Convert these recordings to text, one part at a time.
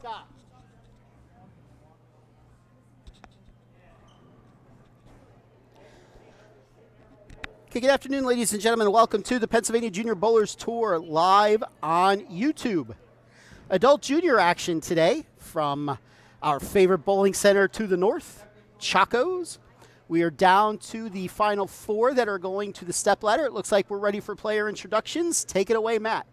Scott. Okay, good afternoon, ladies and gentlemen. Welcome to the Pennsylvania Junior Bowlers Tour live on YouTube. Adult junior action today from our favorite bowling center to the north, Chacko's. We are down to the final four that are going to the stepladder. It looks like we're ready for player introductions. Take it away, Matt.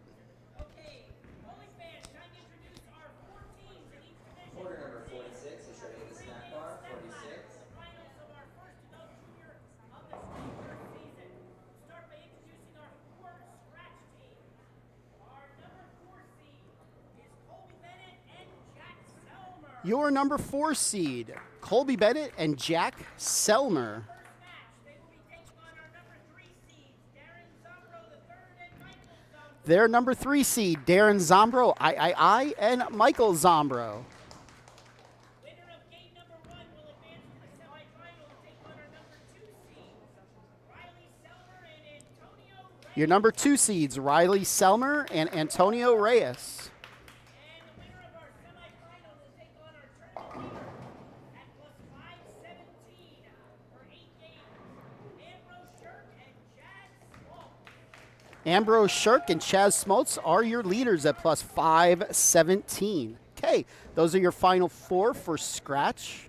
Quarter number 46 is ready to snack bar, 46. Your number 4 seed, Colby Bennett and Jack Selmer. Their number 3 seed, Darren Zombro, I, and Michael Zombro. Your number 2 seeds, Riley Selmer and Antonio Reyes. Ambrose Shirk and Chaz Smoltz are your leaders at plus 517. Okay, those are your final 4 for scratch.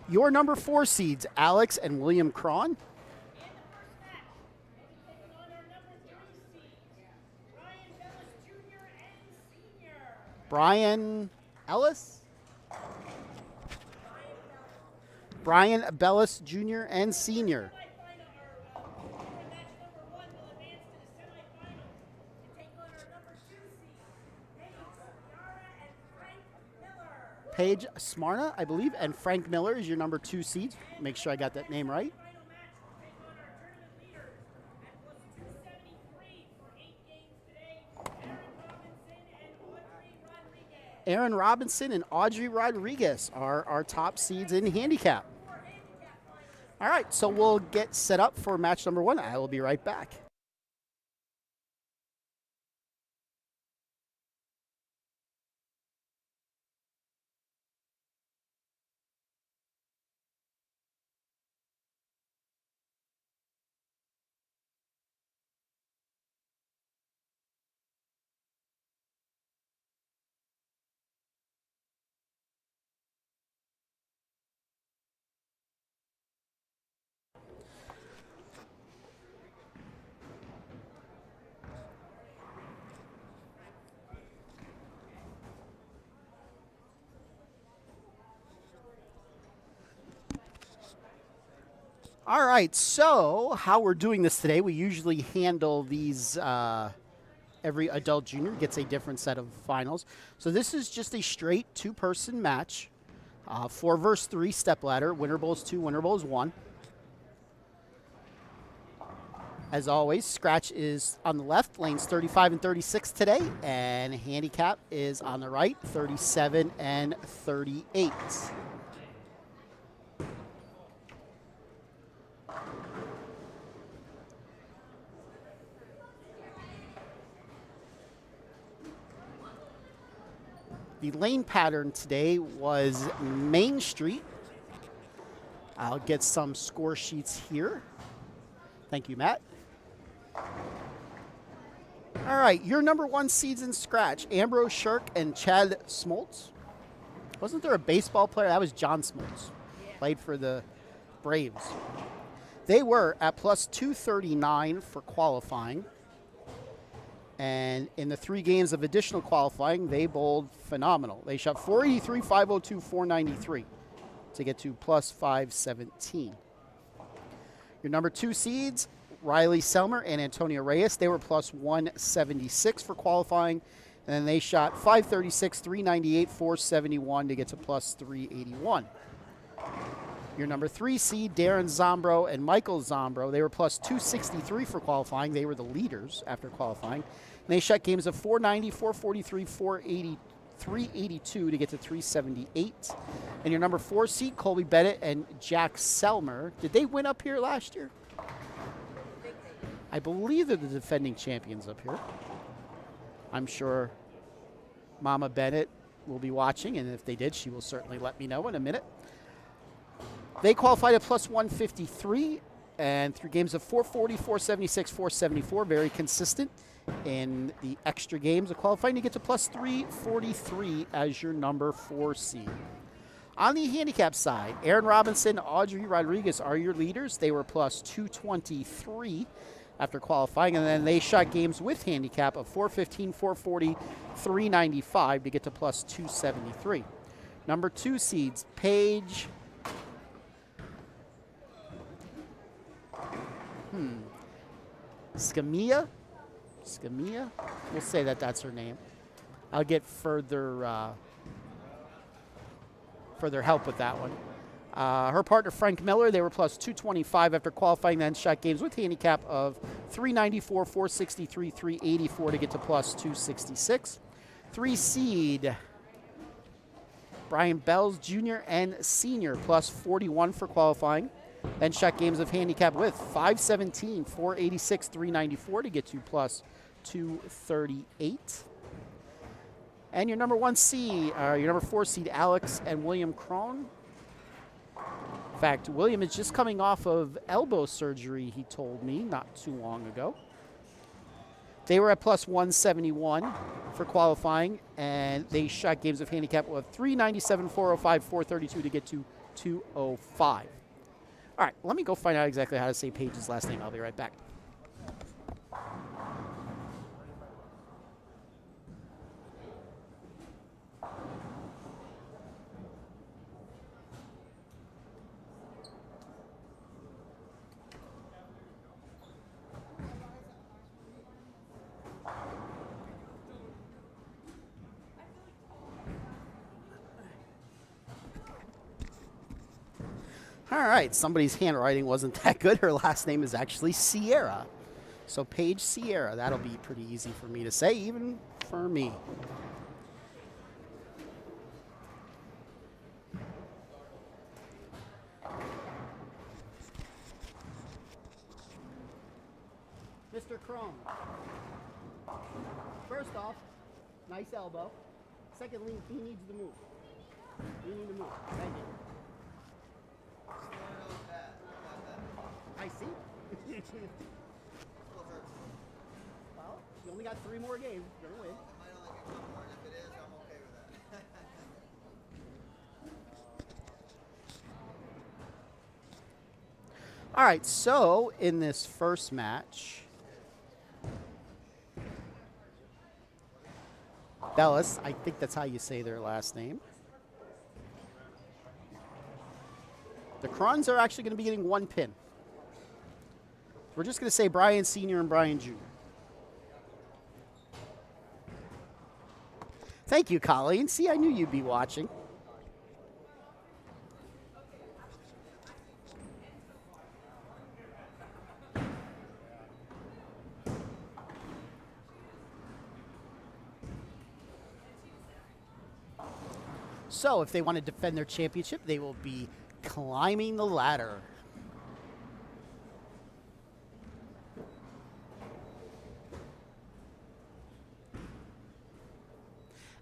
Your number 4 seeds, Alex and William Cron. Brian Ellis? Brian Bellis Jr. and Sr. Paige Smarna, I believe, and Frank Miller is your number 2 seed. Make sure I got that name right. Aaron Robinson and Audrey Rodriguez are our top seeds in handicap. All right, so we'll get set up for match number 1. I will be right back. All right, so how we're doing this today, we usually handle these, every adult junior gets a different set of finals. So this is just a straight 2-person match, 4 versus 3 stepladder, winner bowls 2, winner bowls 1. As always, scratch is on the left, lanes 35 and 36 today, and handicap is on the right, 37 and 38. The lane pattern today was Main Street. I'll get some score sheets here. Thank you, Matt. All right, your number 1 seeds in scratch, Ambrose Shirk and Chad Smoltz. Wasn't there a baseball player? That was John Smoltz. Played for the Braves. They were at plus 239 for qualifying. And in the 3 games of additional qualifying, they bowled phenomenal. They shot 483, 502, 493 to get to plus 517. Your number 2 seeds, Riley Selmer and Antonio Reyes, they were plus 176 for qualifying. And then they shot 536, 398, 471 to get to plus 381. Your number 3 seed, Darren Zombro and Michael Zombro, they were plus 263 for qualifying. They were the leaders after qualifying. And they shot games of 490, 443, 480, 382 to get to 378. And your number 4 seed, Colby Bennett and Jack Selmer. Did they win up here last year? I believe they're the defending champions up here. I'm sure Mama Bennett will be watching, and if they did, she will certainly let me know in a minute. They qualified at plus 153, and through games of 440, 476, 474, very consistent. In the extra games of qualifying, you get to plus 343 as your number 4 seed. On the handicap side, Aaron Robinson, Audrey Rodriguez are your leaders. They were plus 223 after qualifying, and then they shot games with handicap of 415, 440, 395 to get to plus 273. Number 2 seeds, Paige Scamilla. We'll say that that's her name. I'll get further help with that one. Her partner, Frank Miller, they were plus 225 after qualifying, then shot games with handicap of 394, 463, 384 to get to plus 266. 3 seed, Brian Bells, Jr. and Senior, plus 41 for qualifying. Then shot games of handicap with 517, 486, 394 to get to plus 238. And your number 1 seed, your number 4 seed, Alex and William Crone. In fact, William is just coming off of elbow surgery, he told me not too long ago. They were at plus 171 for qualifying, and they shot games of handicap with 397, 405, 432 to get to 205. All right, let me go find out exactly how to say Paige's last name. I'll be right back. All right, somebody's handwriting wasn't that good. Her last name is actually Sierra. So Paige Sierra, that'll be pretty easy for me to say, even for me. Mr. Crone, first off, nice elbow. Secondly, he needs to move. You need to move. Thank you. I see. Well, you only got 3 more games. You're going to win. It might only be 1 more, and if it is, I'm okay with that. All right, so in this first match, Bellis, I think that's how you say their last name. The Crons are actually going to be getting 1 pin. We're just going to say Brian Sr. and Brian Jr. Thank you, Colleen. See, I knew you'd be watching. So if they want to defend their championship, they will be climbing the ladder.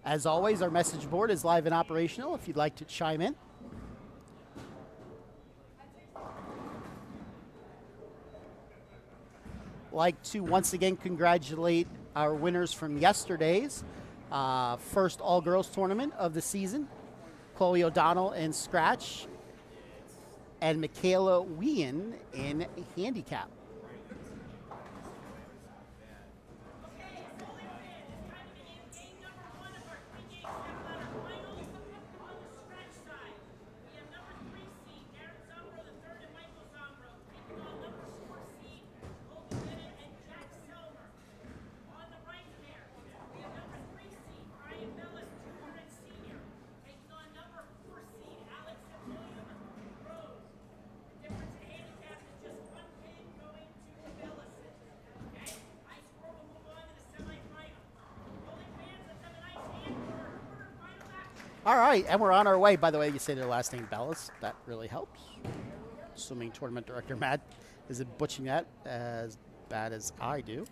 As always, our message board is live and operational if you'd like to chime in. Like to once again congratulate our winners from yesterday's first all-girls tournament of the season. Chloe O'Donnell in Scratch and Michaela Wien in Handicap. All right, and we're on our way. By the way, you say their last name Bellis. That really helps. Assuming tournament director Matt isn't butchering that as bad as I do.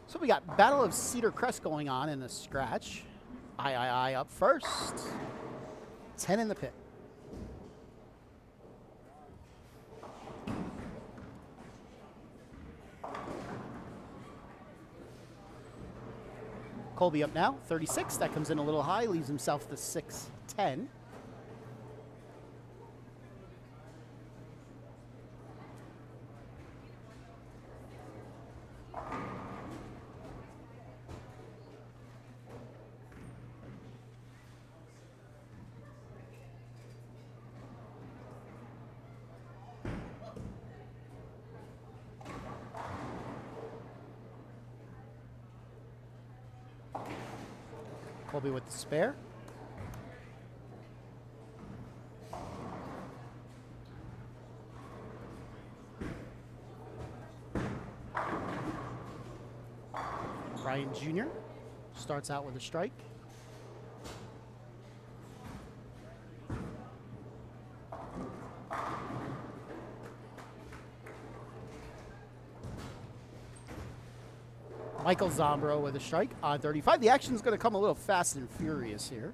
So we got Battle of Cedar Crest going on in the scratch. I up first. 10 in the pit. Colby up now, 36. That comes in a little high, leaves himself the 6-10. Colby with the spare. Ryan Jr. starts out with a strike. Michael Zombro with a strike on 35. The action's going to come a little fast and furious here.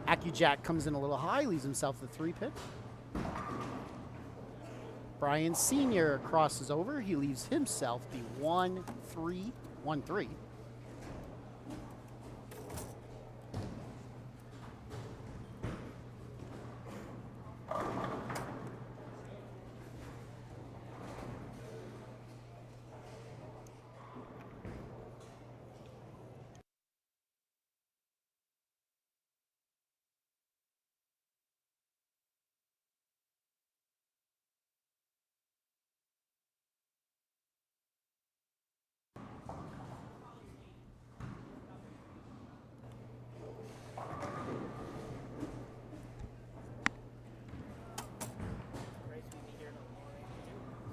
AccuJack comes in a little high, leaves himself the 3-pit. Brian Sr. crosses over. He leaves himself the 1-3.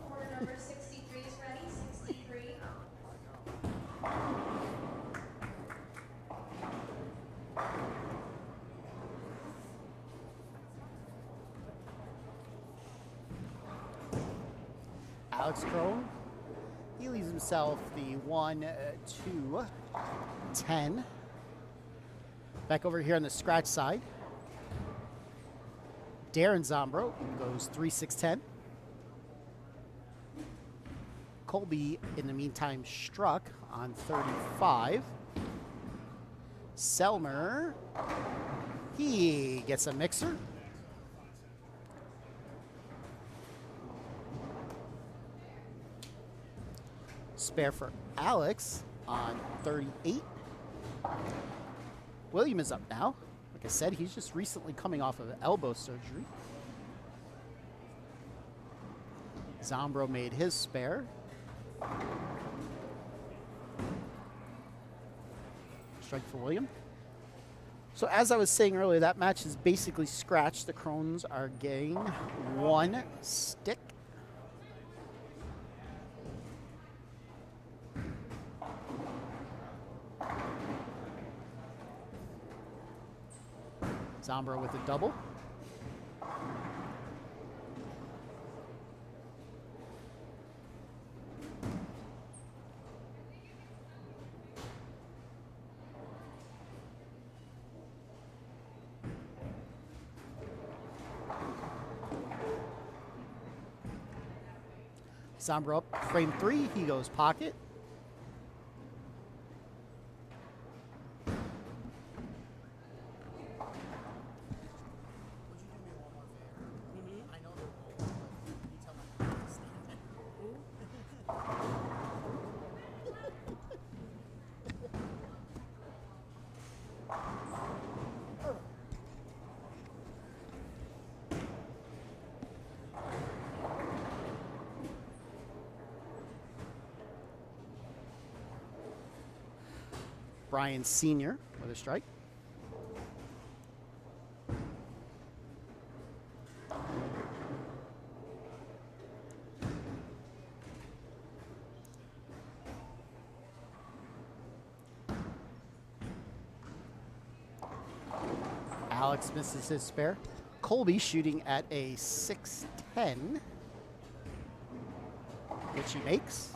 Order number 63 is ready. 63. Alex Crone. He leaves himself the 1-2-10. Back over here on the scratch side. Darren Zombro goes 3-6-10. Colby, in the meantime, struck on 35. Selmer, he gets a mixer. Spare for Alex on 38. William is up now. Like I said, he's just recently coming off of elbow surgery. Zombro made his spare. Strike for William. So as I was saying earlier, that match is basically scratched. The Crones are getting 1 stick. Zombro with a double. Zombro up, frame 3, he goes pocket. Brian Sr. with a strike. Alex misses his spare. Colby shooting at a 610, which he makes.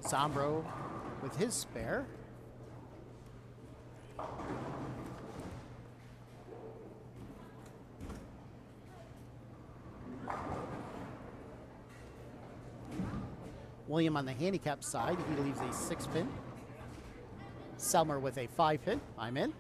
Zombro with his spare. William on the handicap side, he leaves a 6-pin. Selmer with a 5-pin. I'm in.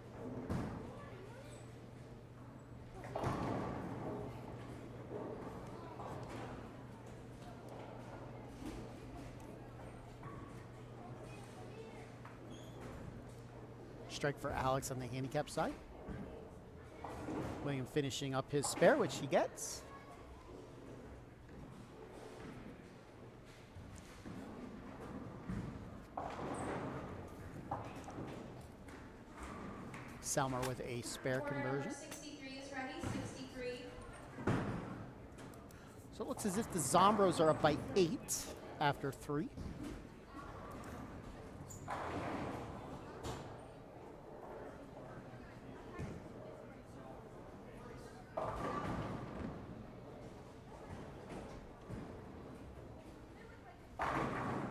Strike for Alex on the handicap side. William finishing up his spare, which he gets. Selmer with a spare Order number conversion. 63 is ready. 63. So it looks as if the Zombros are up by 8 after 3.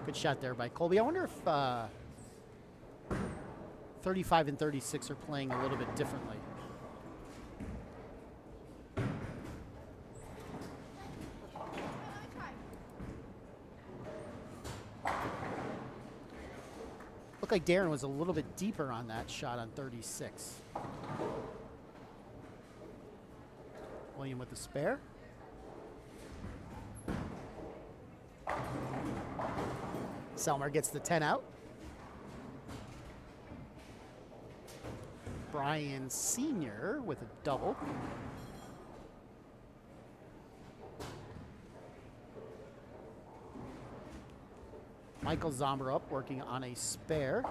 Good shot there by Colby. I wonder if 35 and 36 are playing a little bit differently. Looked like Darren was a little bit deeper on that shot on 36. William with the spare. Selmer gets the 10 out. Brian Sr. with a double. Michael Zombro up, working on a spare.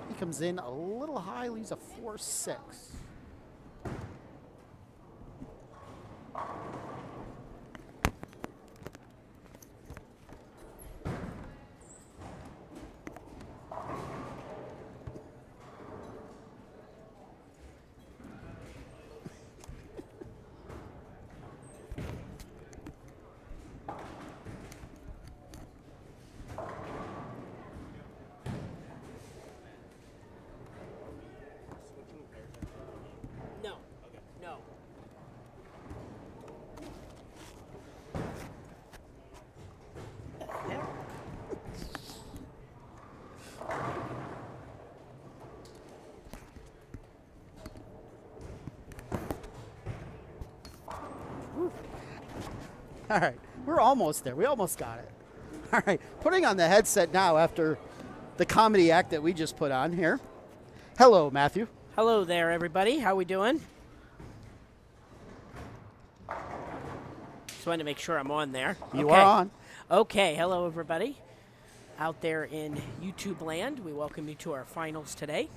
He comes in a little high, leaves a 4-6. No. No. All right, we're almost there. We almost got it. All right, putting on the headset now after the comedy act that we just put on here. Hello, Matthew. Hello there, everybody. How we doing? Just wanted to make sure I'm on there. You Okay. are on. Okay. Hello, everybody. Out there in YouTube land, we welcome you to our finals today.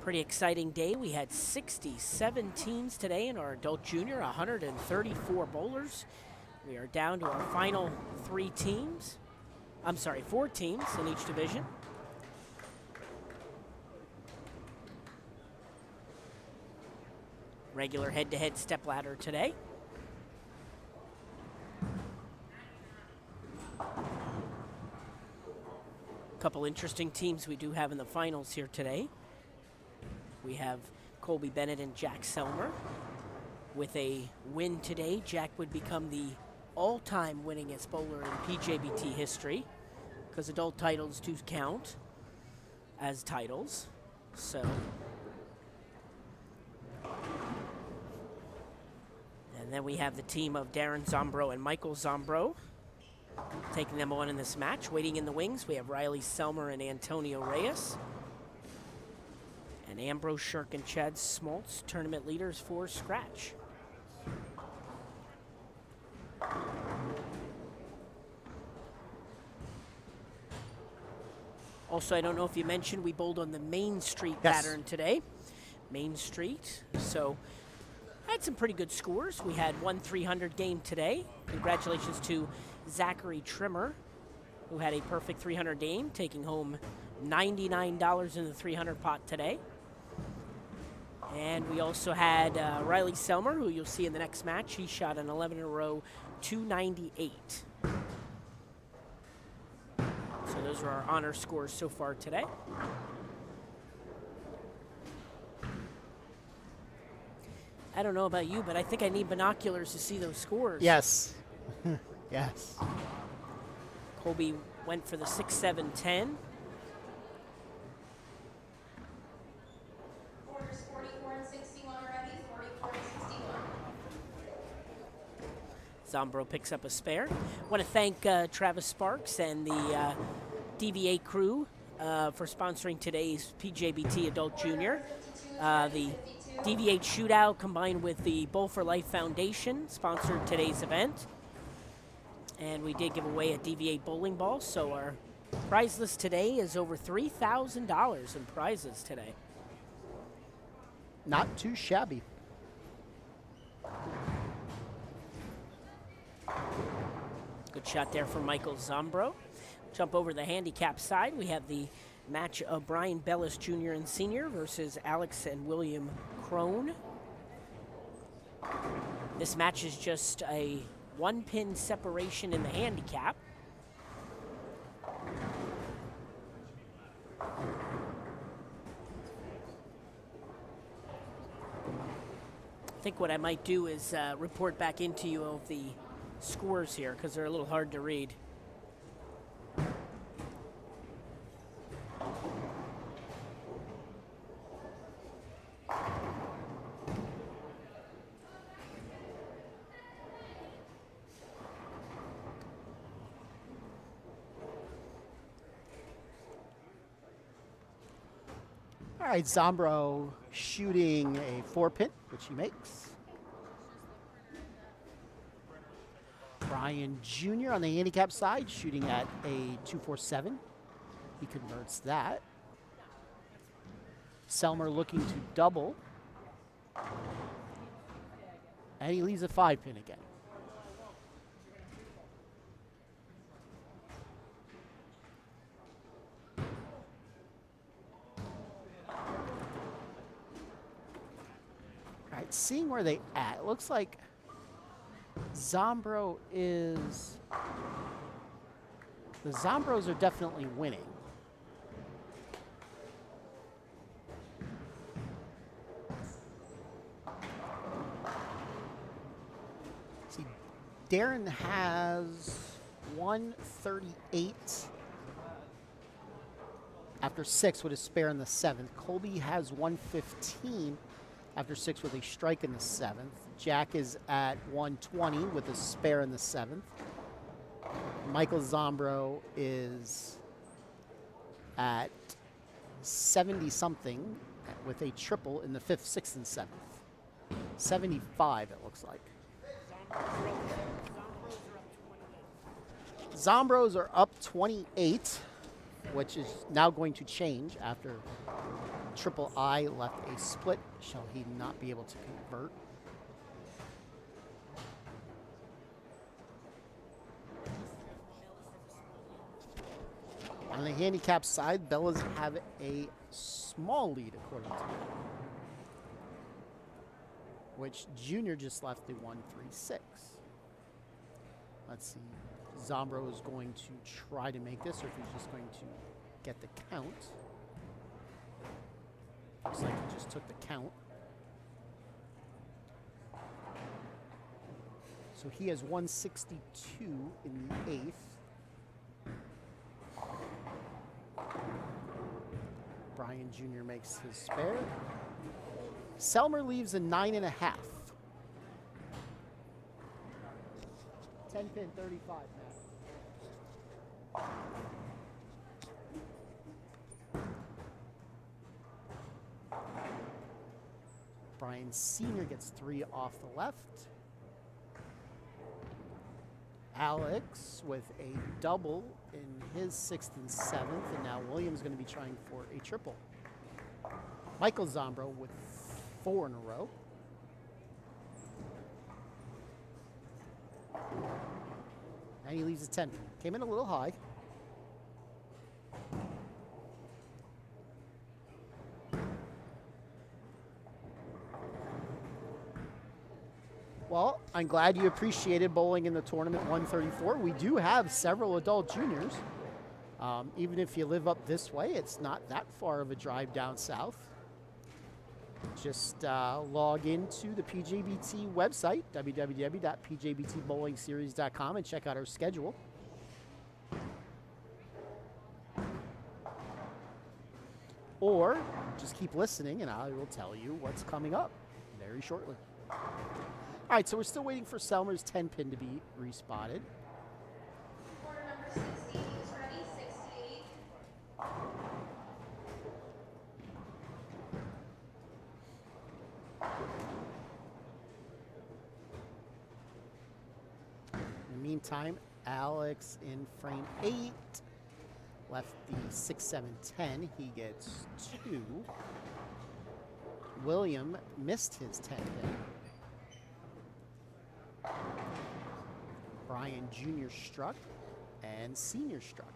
Pretty exciting day. We had 67 teams today in our adult junior, 134 bowlers. We are down to our final 4 teams in each division. Regular head-to-head stepladder today. Couple interesting teams we do have in the finals here today. We have Colby Bennett and Jack Selmer. With a win today, Jack would become the all-time winningest bowler in PJBT history, because adult titles do count as titles. So, and then we have the team of Darren Zombro and Michael Zombro taking them on in this match. Waiting in the wings, we have Riley Selmer and Antonio Reyes. And Ambrose Shirk and Chad Smoltz, tournament leaders for Scratch. Also, I don't know if you mentioned, we bowled on the Main Street Yes. pattern today. Main Street. So had some pretty good scores. We had one 300 game today. Congratulations to Zachary Trimmer, who had a perfect 300 game, taking home $99 in the 300 pot today. And we also had Riley Selmer, who you'll see in the next match. He shot an 11 in a row, 298. So those are our honor scores so far today. I don't know about you, but I think I need binoculars to see those scores. Yes. Yes. Colby went for the 6-7-10. Quarters 44 and 61 ready, 44 and 61. Zombro picks up a spare. Want to thank Travis Sparks and the DVA crew for sponsoring today's PJBT Adult Junior. The DVA Shootout combined with the Bowl for Life Foundation sponsored today's event. And we did give away a DVA bowling ball, so our prize list today is over $3,000 in prizes today. Not too shabby. Good shot there from Michael Zombro. Jump over the handicap side. We have the match of Brian Bellis Jr. and Sr. versus Alex and William Crone. This match is just a one-pin separation in the handicap. I think what I might do is report back into you of the scores here because they're a little hard to read. All right, Zombro shooting a 4-pin, which he makes. Brian Jr. on the handicap side shooting at a 247. He converts that. Selmer looking to double. And he leaves a 5-pin again. All right, seeing where they at, it looks like Zombro is... The Zombros are definitely winning. See, Darren has 138 after 6 with a spare in the 7th. Colby has 115 after 6 with a strike in the 7th. Jack is at 120 with a spare in the 7th. Michael Zombro is at 70-something with a triple in the 5th, 6th, and 7th. 75, it looks like. Zombros are up 28, which is now going to change after Triple I left a split. Shall he not be able to convert? On the handicap side, Bellas have a small lead, according to me, which Junior just left the 136. Let's see. Zombro is going to try to make this, or if he's just going to get the count. Looks like he just took the count. So he has 162 in the 8th. Brian Jr. makes his spare. Selmer leaves a 9.5. 10-pin, 35, Matt. Brian Sr. gets 3 off the left. Alex with a double in his 6th and 7th, and now William's going to be trying for a triple. Michael Zombro with 4 in a row. And he leaves a 10 pin. Came in a little high. Well, I'm glad you appreciated bowling in the tournament 134. We do have several adult juniors. Even if you live up this way, it's not that far of a drive down south. Just log into the PJBT website, www.pjbtbowlingseries.com, and check out our schedule. Or just keep listening, and I will tell you what's coming up very shortly. All right, so we're still waiting for Selmer's 10 pin to be respotted. Quarter number 60 is ready. 68. In the meantime, Alex in frame 8 left the 6, 7, 10. He gets 2. William missed his 10 pin. Brian Jr. struck and Senior struck.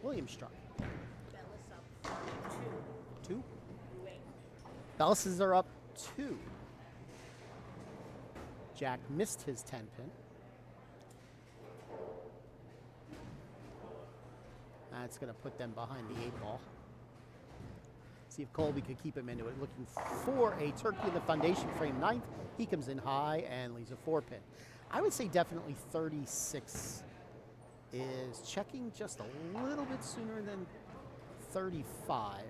William struck. Two. Bellis's are up 2. Jack missed his 10 pin. That's going to put them behind the 8 ball. See if Colby could keep him into it. Looking for a turkey in the foundation frame 9th. He comes in high and leaves a 4 pin. I would say definitely 36 is checking just a little bit sooner than 35.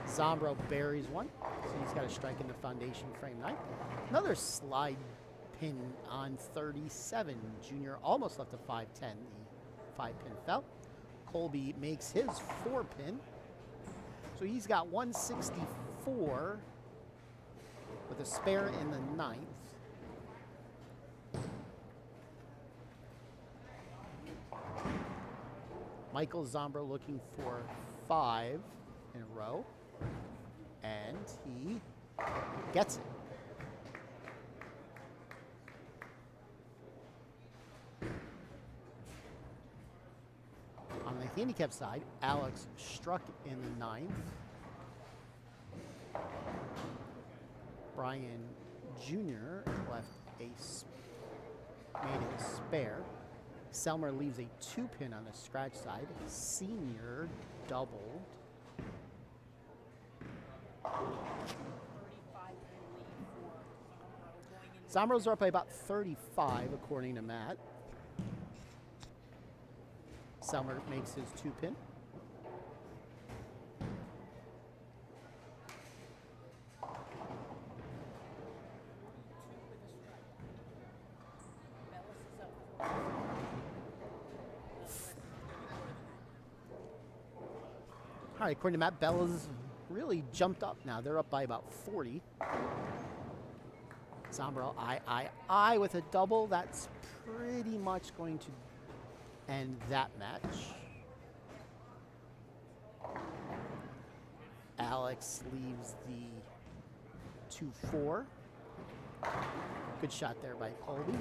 Zombro buries one, so he's got a strike in the foundation frame 9. Another slide pin on 37. Junior almost left a 5-10. The 5 pin fell. Colby makes his 4 pin. So he's got 164 with a spare in the 9th. Michael Zombro looking for 5 in a row, and he gets it. On the handicap side, Alex struck in the 9th. Brian Jr. left made a spare. Selmer leaves a 2 pin on the scratch side. Senior doubled. Zombros are up by about 35, according to Matt. Selmer makes his 2 pin. All right, according to Matt, Bella's really jumped up now. They're up by about 40. Zombro, I with a double. That's pretty much going to end that match. Alex leaves the 2-4. Good shot there by Colby.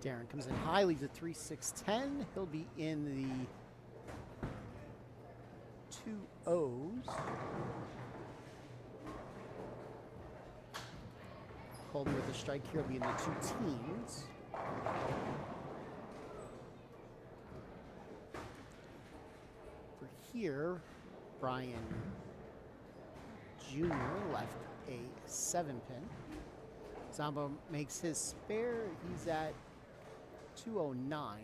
Darren comes in high, leaves a 3-6-10. He'll be in the 2 O's. Colby with a strike here will be in the 2 teens. For here, Brian Jr. left a 7 pin. Zombo makes his spare. He's at 209.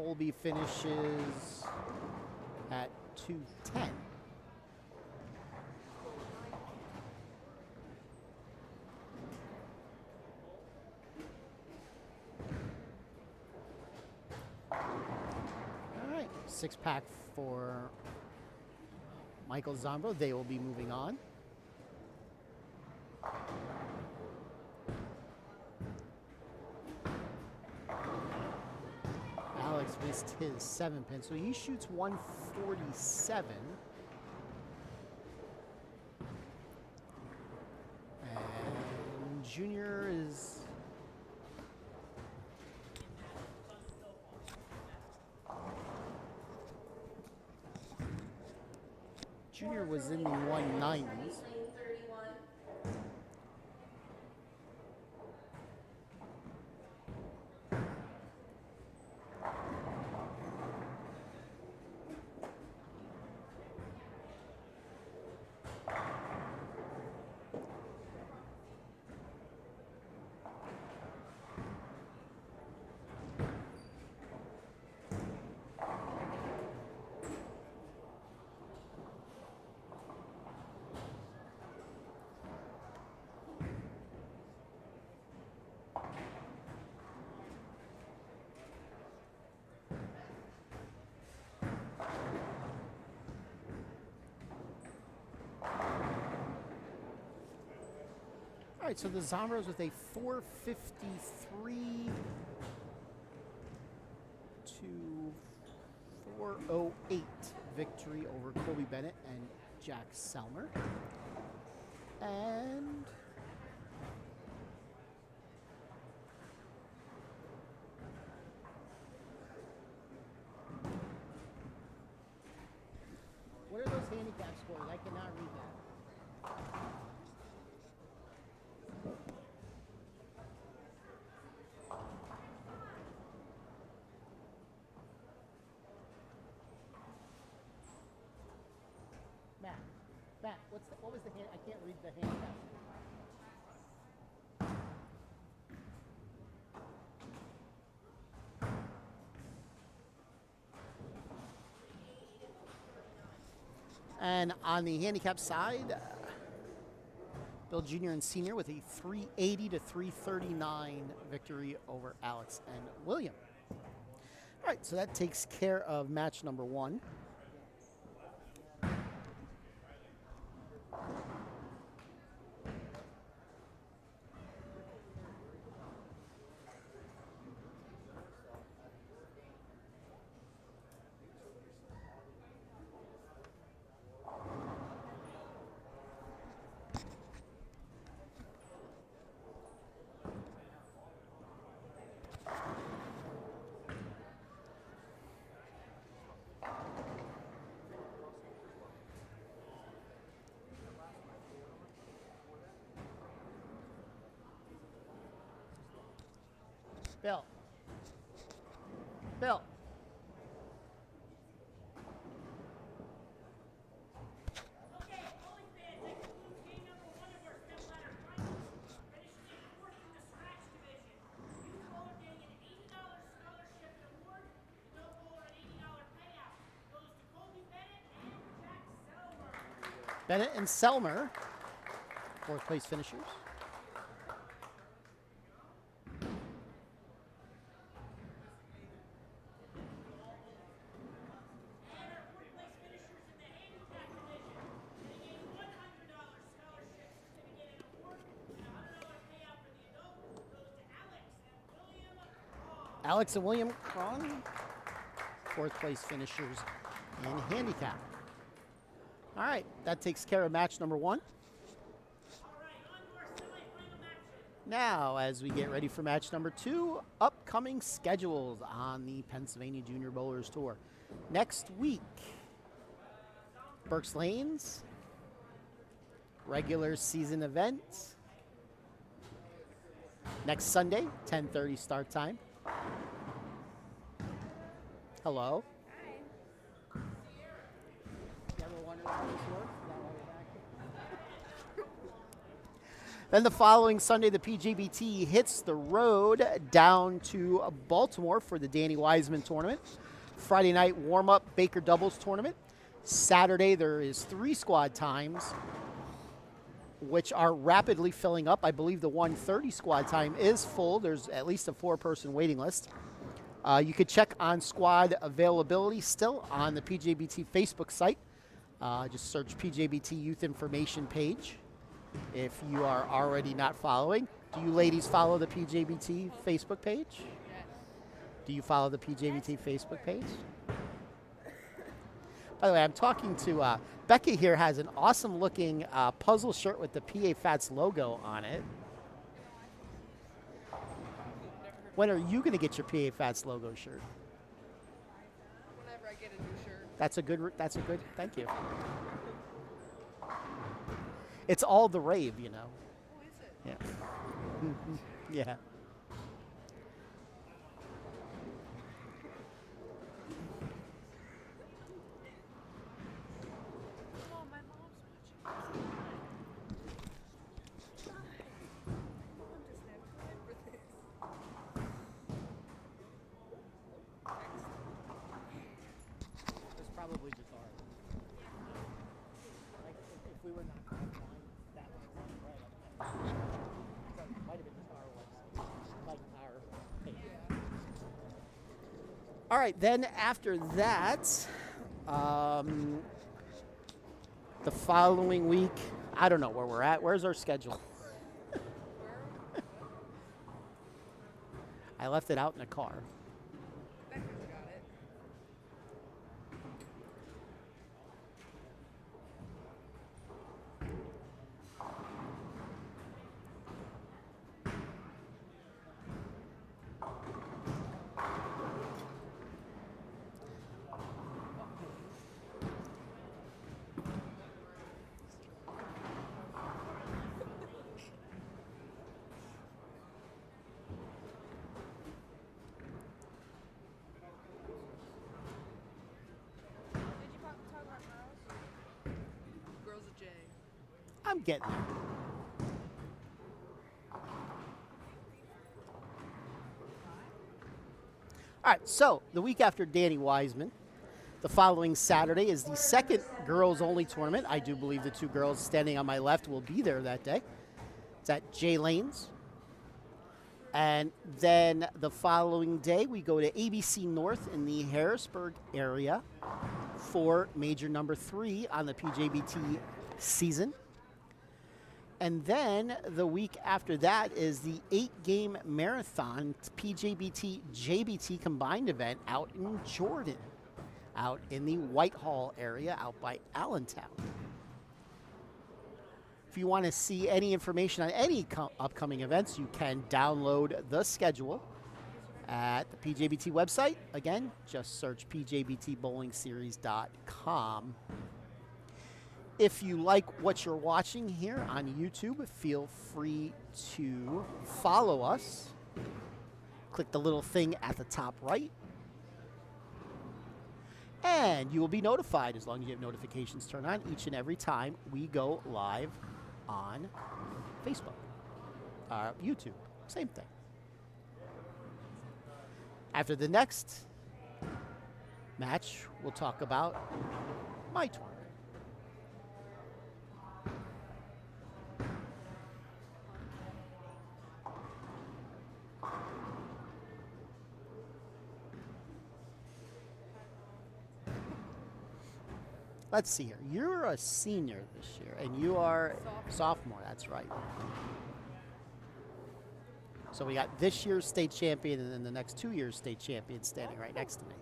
Colby finishes at 210. All right, 6-pack for Michael Zombro. They will be moving on. Alex missed his 7-pin, so he shoots 147. And Junior is... Junior was in the 190s. Lane 31. All right, so the Zombros with a 453 to 408 victory over Colby Bennett and Jack Selmer. And what are those handicap scores? I cannot read that. Matt, what was the hand? I can't read the handicap. And on the handicap side, Bill Jr. and Senior with a 380 to 339 victory over Alex and William. All right, so that takes care of match number 1. Bill. Bill. Okay, Holy fans, that concludes game number 1 of our step ladder finals. Finishing in 4th in the scratch division. Youth bowler getting an $80 scholarship and award. Adult bowler an $80 payout. Goes to Colby Bennett and Jack Selmer. Bennett and Selmer, 4th place finishers. And our 4th place finishers in the handicap division. Getting a $100 scholarship certificate and award. And a $100 payout for the adult. Goes to Alex and William Cron. Alex and William Cron, 4th place finishers in handicap. All right, that takes care of match number 1. All right, on to our semifinal matches. Now, as we get ready for match number 2, upcoming schedules on the Pennsylvania Junior Bowlers Tour. Next week, Berks Lanes, regular season event. Next Sunday, 10:30 start time. Hello. You ever wonder how this works? Is that why we're back here? Then the following Sunday, the PJBT hits the road down to Baltimore for the Danny Wiseman tournament. Friday night warm-up Baker doubles tournament. Saturday, there is 3 squad times, which are rapidly filling up. I believe the 1:30 squad time is full. There's at least a 4-person waiting list. You could check on squad availability still on the PJBT Facebook site. Just search PJBT Youth Information page if you are already not following. Do you ladies follow the PJBT Facebook page? Do you follow the PJBT Facebook page? By the way, I'm talking to Becca here has an awesome looking puzzle shirt with the PA Fats logo on it. When are you going to get your PA Fats logo shirt? Whenever I get a new shirt. That's a good, thank you. It's all the rave, you know. Oh, is it? Yeah. Yeah. Oh, my mom's watching. Mom doesn't have time for this. It's probably just ours. Like if we were not online, that might have been just our website, like our page. All right, then after that, the following week, I don't know where we're at. Where's our schedule? I left it out in the car. Becca's got it. Did you talk about girls? Girls of J. I'm getting there. All right, so the week after Danny Wiseman, the following Saturday is the second girls-only tournament. I do believe the 2 girls standing on my left will be there that day. It's at Jay Lanes. And then the following day, we go to ABC North in the Harrisburg area for major number 3 on the PJBT season. And then the week after that is the 8-game marathon PJBT JBT combined event out in Jordan, out in the Whitehall area, out by Allentown. If you want to see any information on any upcoming events, you can download the schedule at the PJBT website. Again, just search pjbtbowlingseries.com. If you like what you're watching here on YouTube, feel free to follow us. Click the little thing at the top right. And you will be notified, as long as you have notifications turned on, each and every time we go live on Facebook, YouTube, same thing. After the next match, we'll talk about my tournament. Let's see here. You're a senior this year, and you are sophomore. That's right. So we got this year's state champion, and then the next 2 years state champion standing right next to me.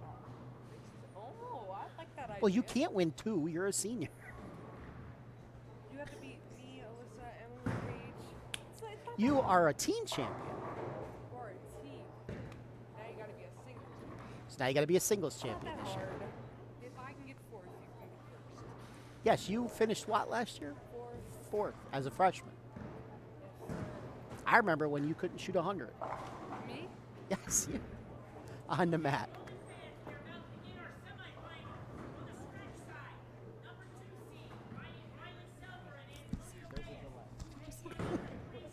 Oh, I like that idea. Well, you can't win 2. You're a senior. You have to beat me, Alyssa, Emily, Paige. It's not You that are a team champion. hard. Or a team. Now you gotta be a single. So now you got to be a singles It's not champion that this year. hard. If I can get 4th, you can get 1st. Yes, you finished what last year? 4th as a freshman. I remember when you couldn't shoot 100. Me? Yes, you. On the mat. Fans, we're about to begin our semifinal. On the stretch side, number 2 seed, Riley Silver and Antonio Reyes.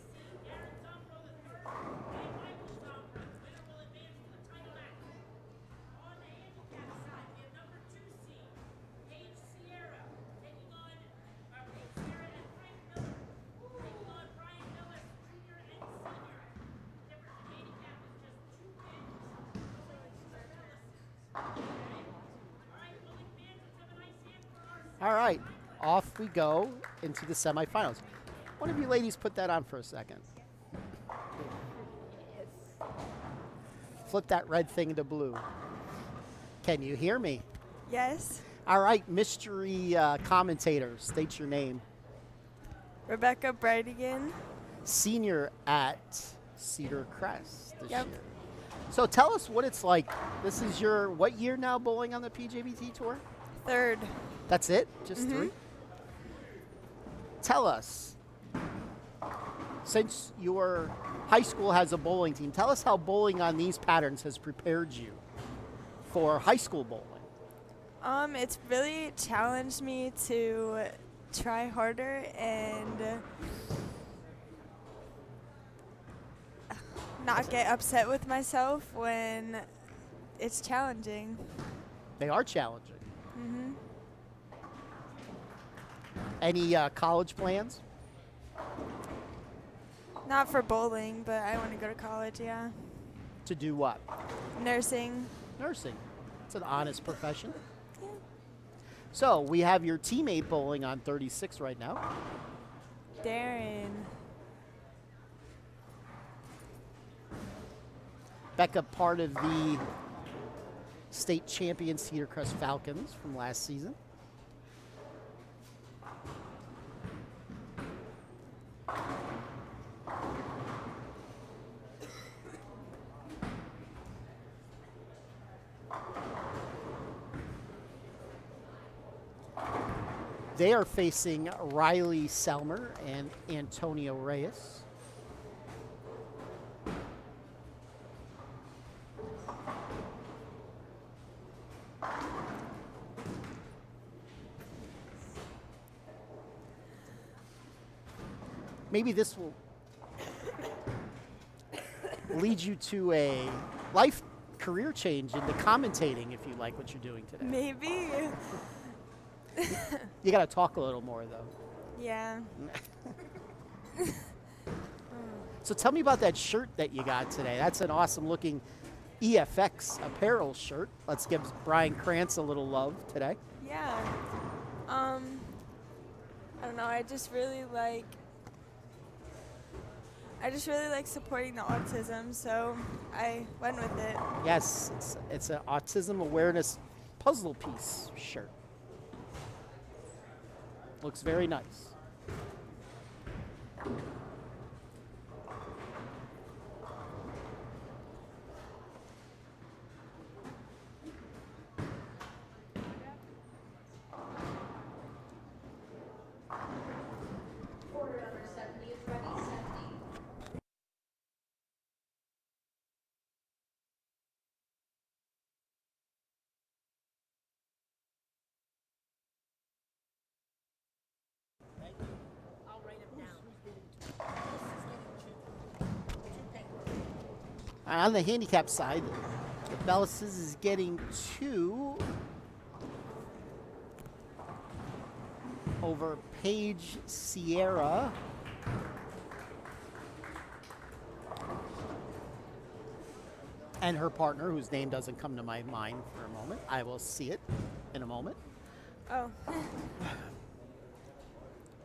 All right, off we go into the semifinals. One of you ladies put that on for a second. Flip that red thing to blue. Can you hear me? Yes. All right, mystery commentator, state your name. Rebecca Brightigan. Senior at Cedar Crest this Yep. year. So tell us what it's like. This is your what year now bowling on the PJBT tour? 3rd. That's it? Just 3? Tell us, since your high school has a bowling team, tell us how bowling on these patterns has prepared you for high school bowling. It's really challenged me to try harder and not get upset with myself when it's challenging. They are challenging. Any college plans? Not for bowling, but I want to go to college, yeah. To do what? Nursing. Nursing. It's an honest profession. So we have your teammate bowling on 36 right now. Darren. Becca, part of the state champion Cedar Crest Falcons from last season. They are facing Riley Selmer and Antonio Reyes. Maybe this will lead you to a life career change into commentating if you like what you're doing today. Maybe. You got to talk a little more, though. Yeah. So tell me about that shirt that you got today. That's an awesome looking EFX apparel shirt. Let's give Brian Krantz a little love today. Yeah. I don't know. I just really like supporting the autism, so I went with it. Yes, it's an autism awareness puzzle piece shirt. Looks very nice. Order number 70 is ready. 70. I'll write them down. On the handicap side, the Bellis is getting 2 over Paige Sierra. And her partner, whose name doesn't come to my mind for a moment. I will see it in a moment. Oh.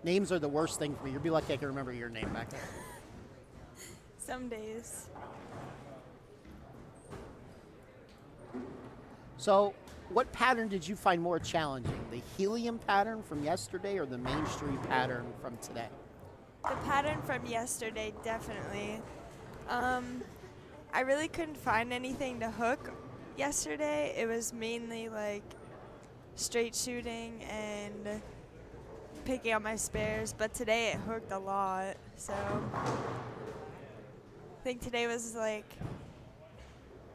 Names are the worst thing for me. You'll be lucky I can remember your name back there. Some days. So, what pattern did you find more challenging? The helium pattern from yesterday or the Main Street pattern from today? The pattern from yesterday, definitely. I really couldn't find anything to hook yesterday. It was mainly like straight shooting and picking up my spares, but today it hooked a lot. So I think today was like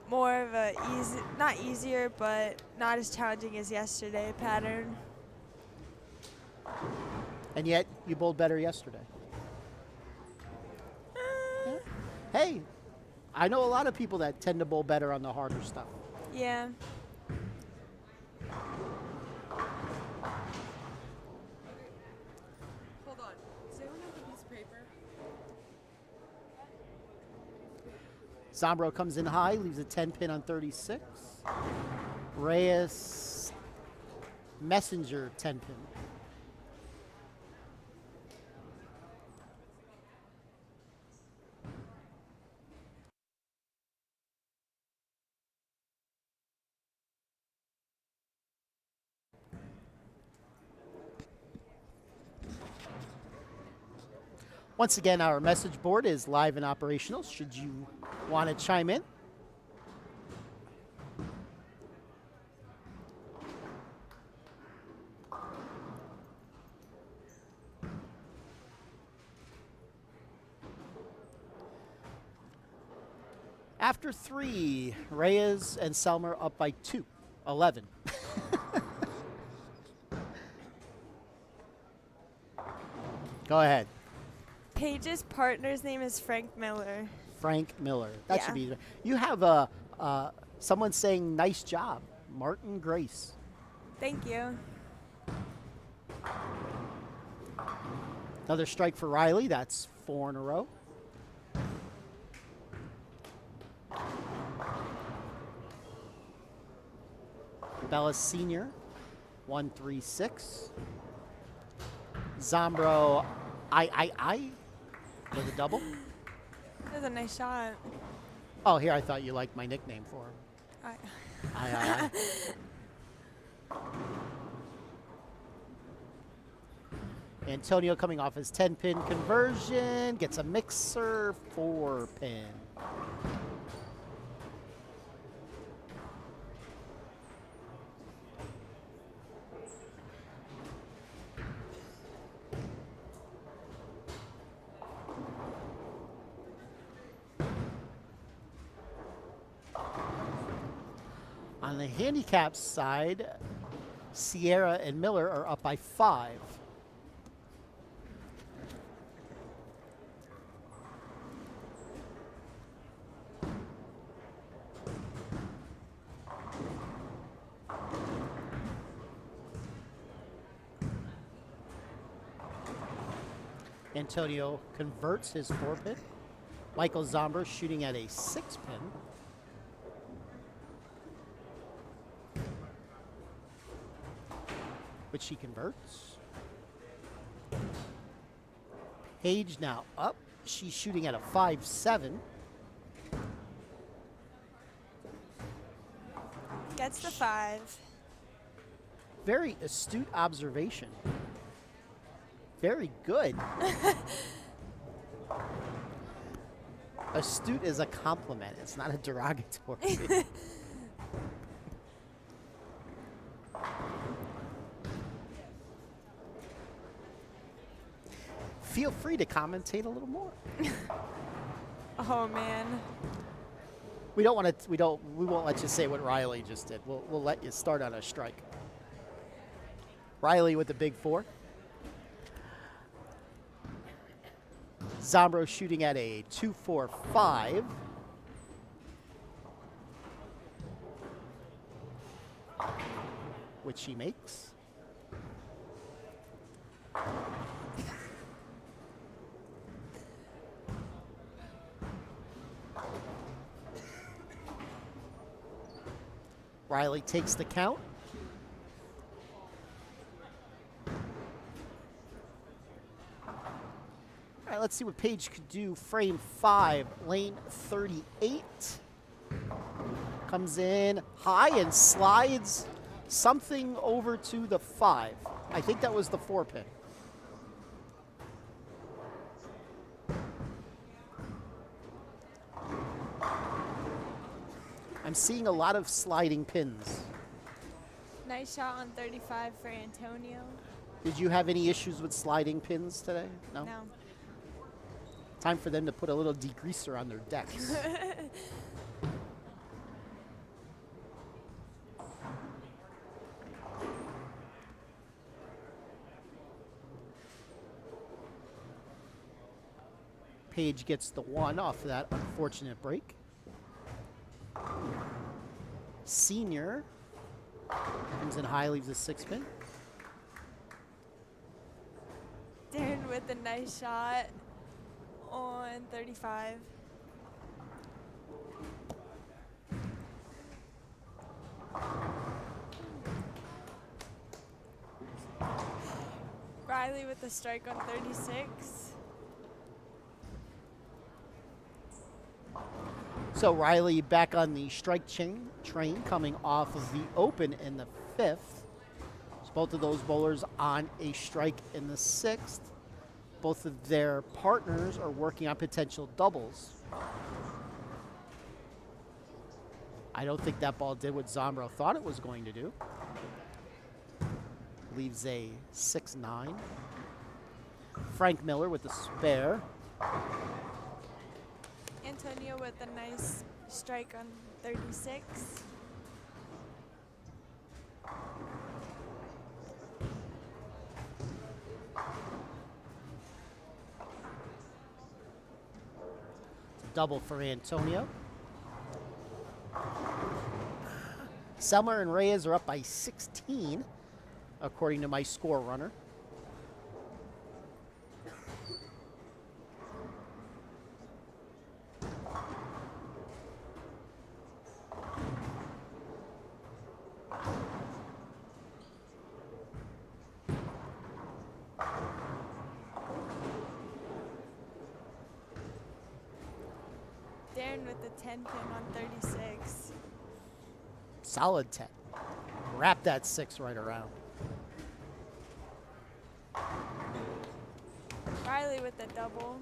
more of a not easier, but not as challenging as yesterday pattern. And yet, you bowled better yesterday. Hey, I know a lot of people that tend to bowl better on the harder stuff. Yeah. Hold on. Does anyone have a piece of paper? Zombro comes in high, leaves a 10 pin on 36. Reyes, Messenger 10 pin. Once again, our message board is live and operational should you want to chime in. After 3, Reyes and Selmer up by 2, 11. Go ahead. Paige's partner's name is Frank Miller. Frank Miller. That Yeah. should be. You have someone saying nice job, Martin Grace. Thank you. Another strike for Riley. That's 4 in a row. Bella Senior, 136. Zombro, I with a double. That was a nice shot. Oh, here I thought you liked my nickname for him. I. Antonio coming off his 10-pin conversion, gets a mixer 4-pin. On the handicap side, Sierra and Miller are up by 5. Antonio converts his 4-pin. Michael Zombro shooting at a 6-pin. Which he converts. Paige now up. She's shooting at a 5-7. Gets the 5. Very astute observation. Very good. Astute is a compliment. It's not a derogatory. Feel free to commentate a little more. Oh man. We don't want to. We won't let you say what Riley just did. We'll let you start on a strike. Riley with the big 4. Zombro shooting at a 2-4-5. Which he makes. Riley takes the count. All right, let's see what Paige could do. Frame 5, lane 38. Comes in high and slides something over to the 5. I think that was the 4-pin. I'm seeing a lot of sliding pins. Nice shot on 35 for Antonio. Did you have any issues with sliding pins today? No? No. Time for them to put a little degreaser on their decks. Paige gets the 1 off of that unfortunate break. Senior comes in high, leaves a 6-pin. Darren with a nice shot on 35. Riley with a strike on 36. So Riley back on the strike train coming off of the open in the 5th. So both of those bowlers on a strike in the 6th. both of their partners are working on potential doubles. I don't think that ball did what Zombro thought it was going to do. Leaves a 6-9. Frank Miller with the spare. Antonio with a nice strike on 36. Double for Antonio. Selmer and Reyes are up by 16, according to my score runner. Darren with the 10 pin on 36. Solid 10. Wrap that 6 right around. Riley with the double.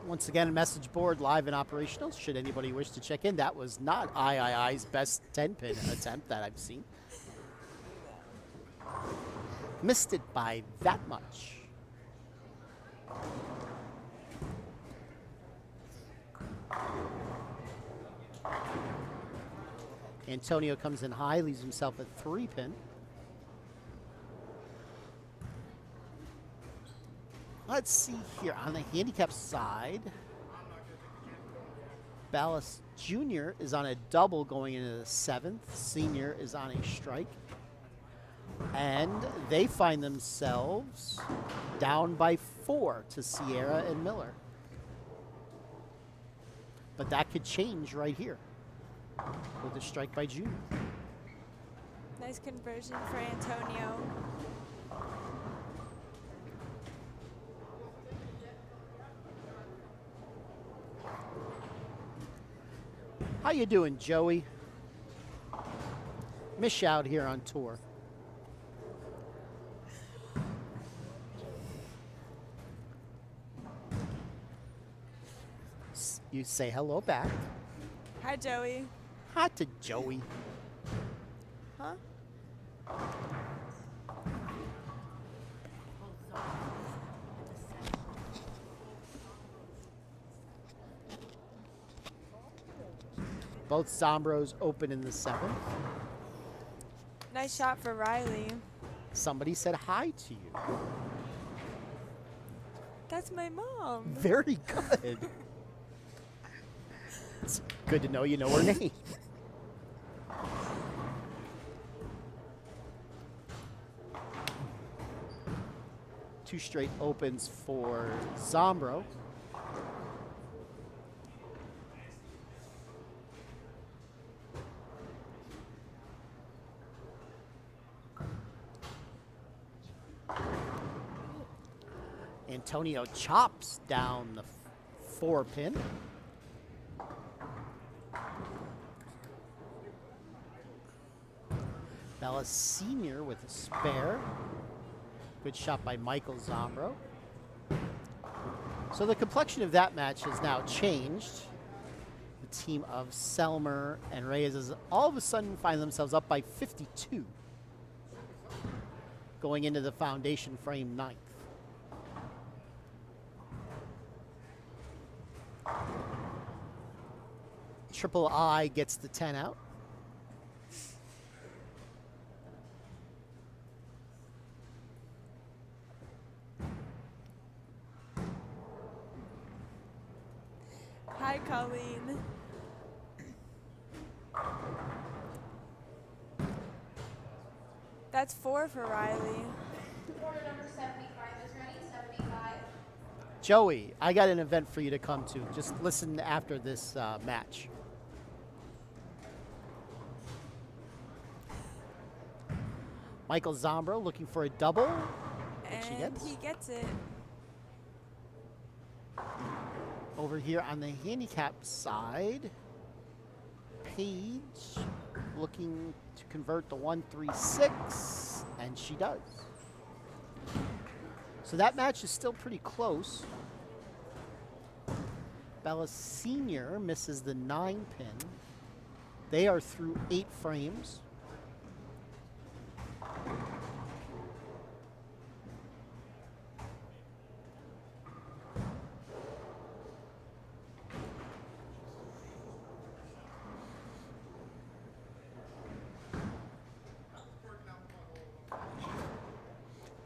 Once again, message board live and operational. Should anybody wish to check in, that was not III's best 10-pin attempt that I've seen. Missed it by that much. Antonio comes in high, leaves himself a 3-pin. Let's see here. On the handicap side, Ballas Jr. is on a double going into the 7th. Senior is on a strike. And they find themselves down by 4 to Sierra and Miller. But that could change right here with a strike by Jr. Nice conversion for Antonio. How you doing, Joey? Mish out here on tour. You say hello back. Hi, Joey. Hi to Joey. Huh? Both Zombros open in the 7th. Nice shot for Riley. Somebody said hi to you. That's my mom. Very good. It's good to know you know her name. Two straight opens for Zombro. Antonio chops down the 4-pin. Ballas Sr. with a spare. Good shot by Michael Zombro. So the complexion of that match has now changed. The team of Selmer and Reyes is all of a sudden find themselves up by 52 going into the foundation frame 9th. Triple I gets the 10 out. Hi, Colleen. That's 4 for Riley. Order number 75 is ready. 75. Joey, I got an event for you to come to. Just listen after this match. Michael Zombro looking for a double. She And gets. he gets it. Over here on the handicap side, Paige looking to convert the 136, and she does. So that match is still pretty close. Bella Senior misses the 9-pin. They are through 8 frames.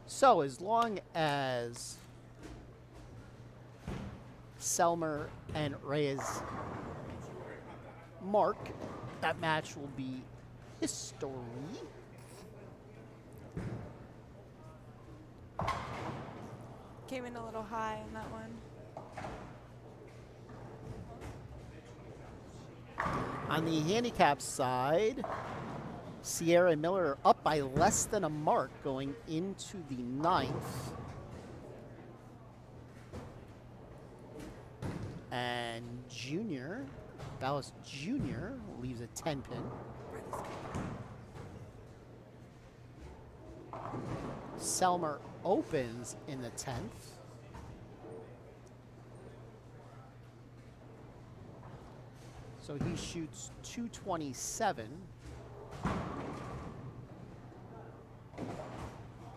So as long as Selmer and Reyes mark, that match will be history. Came in a little high on that one. On the handicap side, Sierra and Miller are up by less than a mark going into the 9th. And Junior, Ballas Jr. leaves a 10-pin. Selmer opens in the 10th. So he shoots 227.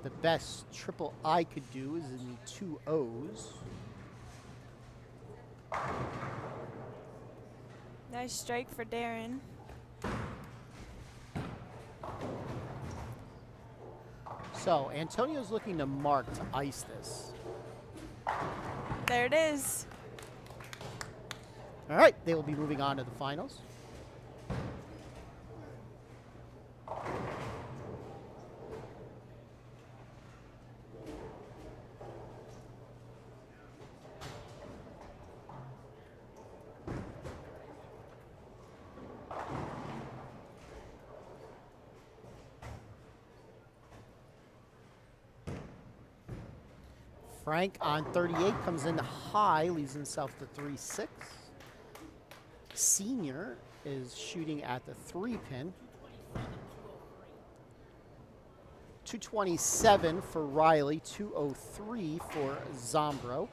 The best triple I could do is in the 2 O's. Nice strike for Darren. So Antonio's looking to mark to ice this. There it is. All right, they will be moving on to the finals. Frank on 38 comes in high, leaves himself the 3-6. Senior is shooting at the 3-pin. 227 for Riley, 203 for Zombro.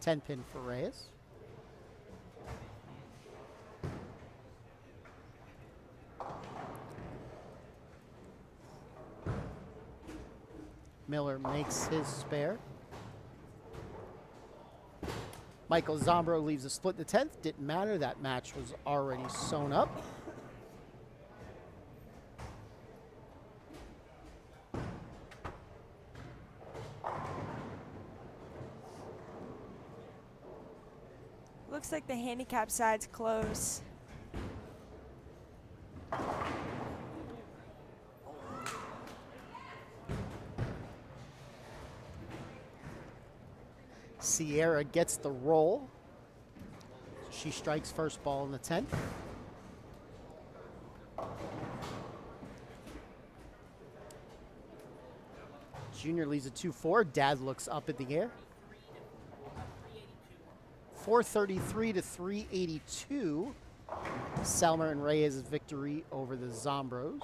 Ten-pin for Reyes. Miller makes his spare. Michael Zombro leaves a split in the 10th. Didn't matter. That match was already sewn up. Looks like the handicap side's close. Sierra gets the roll. She strikes first ball in the 10th. Junior leaves a 2-4. Dad looks up at the air. 433 to 382. Selmer and Reyes' victory over the Zombros.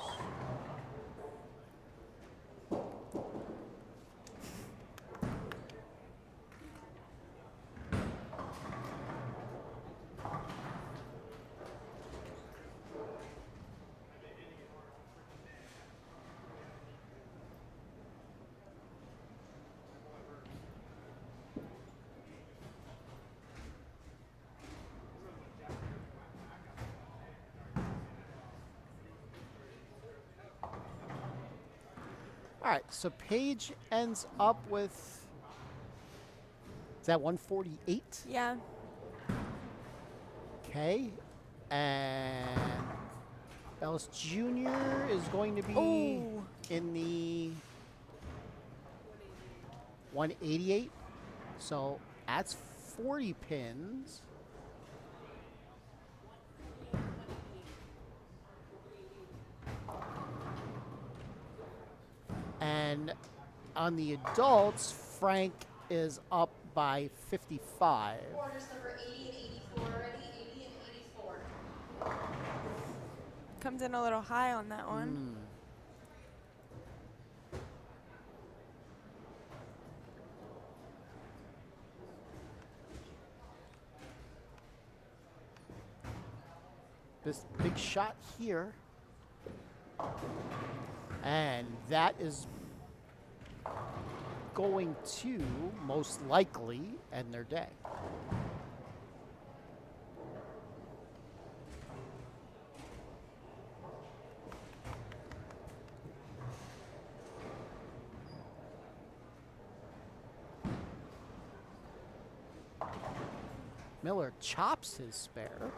All right, so Paige ends up with, is that 148? Yeah. Okay, and Bellis Jr. is going to be Ooh. in the 188. So that's 40 pins. And on the adults, Frank is up by 55. Quarters number 80 and 84 ready. 80 and 84. Comes in a little high on that one. This big shot here. And that is going to most likely end their day. Miller chops his spare.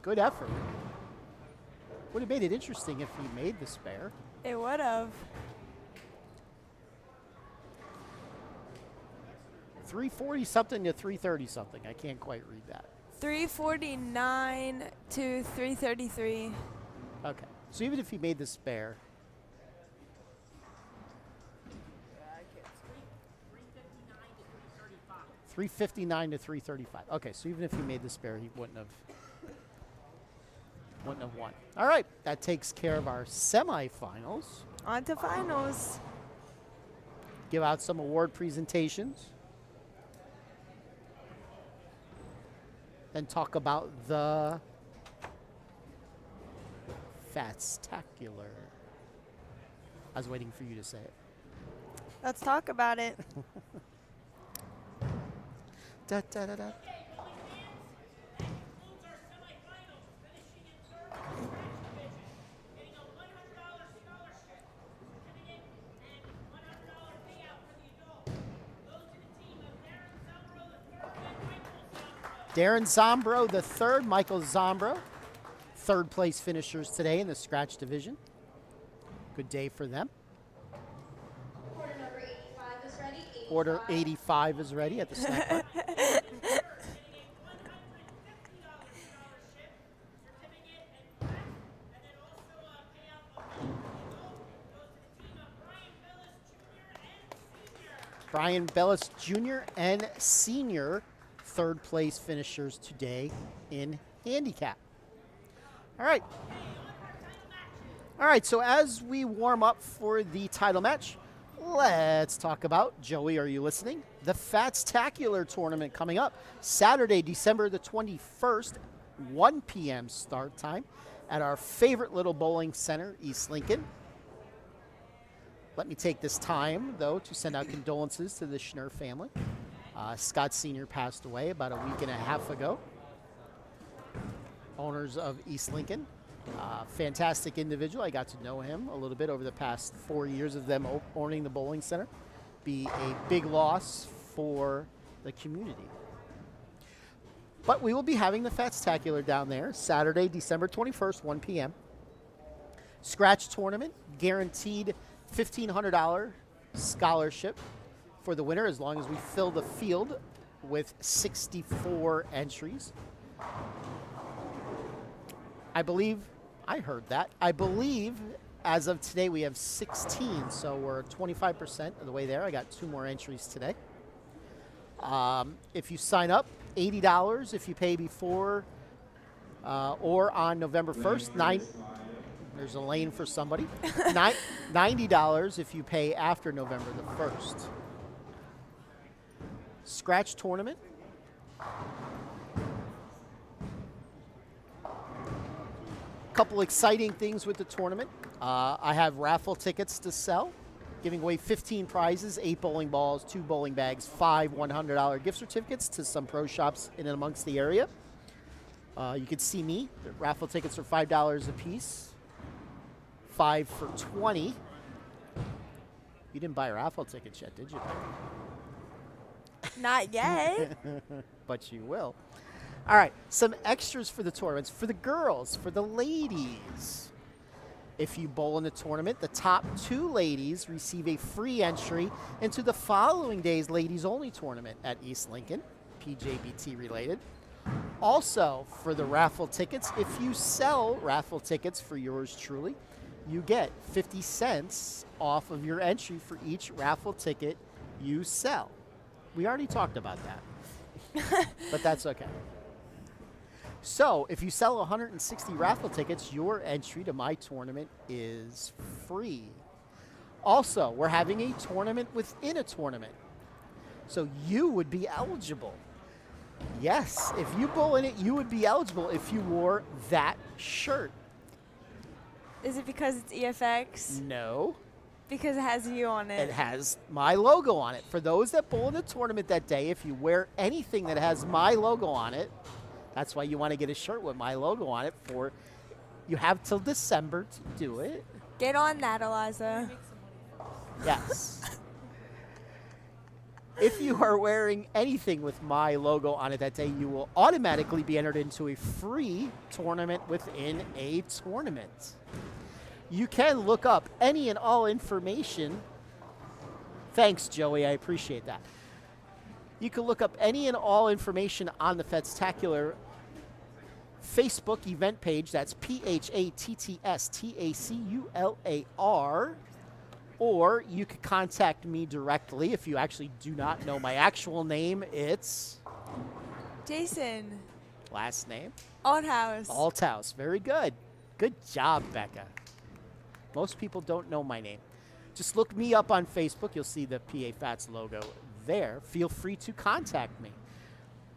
Good effort. Would have made it interesting if he made the spare. It would have. 340 something to 330 something. I can't quite read that. 349 to 333. Okay. So even if he made the spare, 359 to 335. Okay, so even if he made the spare, he wouldn't have won. All right, that takes care of our semifinals. On to finals. Give out some award presentations. Then talk about the Fatstacular. I was waiting for you to say it. Let's talk about it. Da, da, da, da. Okay, boys and fans, that concludes our semifinals. Finishing in third in the scratch division, getting a $100 scholarship, certificate, and $100 payout for the adult. Goes to the team of Darren Zombro III and Michael Zombro. Darren Zombro the third, Michael Zombro, third place finishers today in the scratch division. Good day for them. Quarter number 85 is ready. 85. Order 85 is ready at the snack bar. Brian Bellis Jr. and Senior, third place finishers today in handicap. All right. All right, so as we warm up for the title match, let's talk about, Joey, are you listening? The Fatstacular tournament coming up Saturday, December the 21st, 1 p.m. start time at our favorite little bowling center, East Lincoln. Let me take this time, though, to send out condolences to the Schnur family. Scott Sr. passed away about a week and a half ago. Owners of East Lincoln. Fantastic individual. I got to know him a little bit over the past 4 years of them owning the bowling center. Be a big loss for the community. But we will be having the Fatstacular down there Saturday, December 21st, 1 p.m. Scratch tournament, guaranteed $1,500 scholarship for the winner as long as we fill the field with 64 entries. I believe as of today we have 16, so we're 25% of the way there. I got 2 more entries today. If you sign up, $80 if you pay before or on November 1st. There's a lane for somebody. $90 if you pay after November the 1st. Scratch tournament. Couple exciting things with the tournament. I have raffle tickets to sell, giving away 15 prizes, 8 bowling balls, 2 bowling bags, 5 $100 gift certificates to some pro shops in and amongst the area. You can see me. The raffle tickets are $5 a piece. 5 for $20. You didn't buy raffle tickets yet, did you? Not yet. But you will. All right, some extras for the tournaments. For the girls, for the ladies. If you bowl in the tournament, the top 2 ladies receive a free entry into the following day's ladies only tournament at East Lincoln, PJBT related. Also, for the raffle tickets, if you sell raffle tickets for yours truly, you get 50 cents off of your entry for each raffle ticket you sell. We already talked about that, but that's okay. So, if you sell 160 raffle tickets, your entry to my tournament is free. Also, we're having a tournament within a tournament. So, you would be eligible. Yes, if you bowl in it, you would be eligible if you wore that shirt. Is it because it's EFX? No, Because it has you on it it. has my logo on it. For those that bowl in the tournament that day, if you wear anything that has my logo on it, that's why you want to get a shirt with my logo on it. You have till December to do it. Get on that, Eliza. Yes. If you are wearing anything with my logo on it that day, you will automatically be entered into a free tournament within a tournament. You can look up any and all information. Thanks, Joey. I appreciate that. You can look up any and all information on the Fedstacular Facebook event page. That's PHATTSTACULAR. Or you can contact me directly if you actually do not know my actual name. It's Jason. last name. Althouse. Althouse. Very good. Good job, Becca. Most people don't know my name. Just look me up on Facebook. You'll see the PA Fats logo there. Feel free to contact me.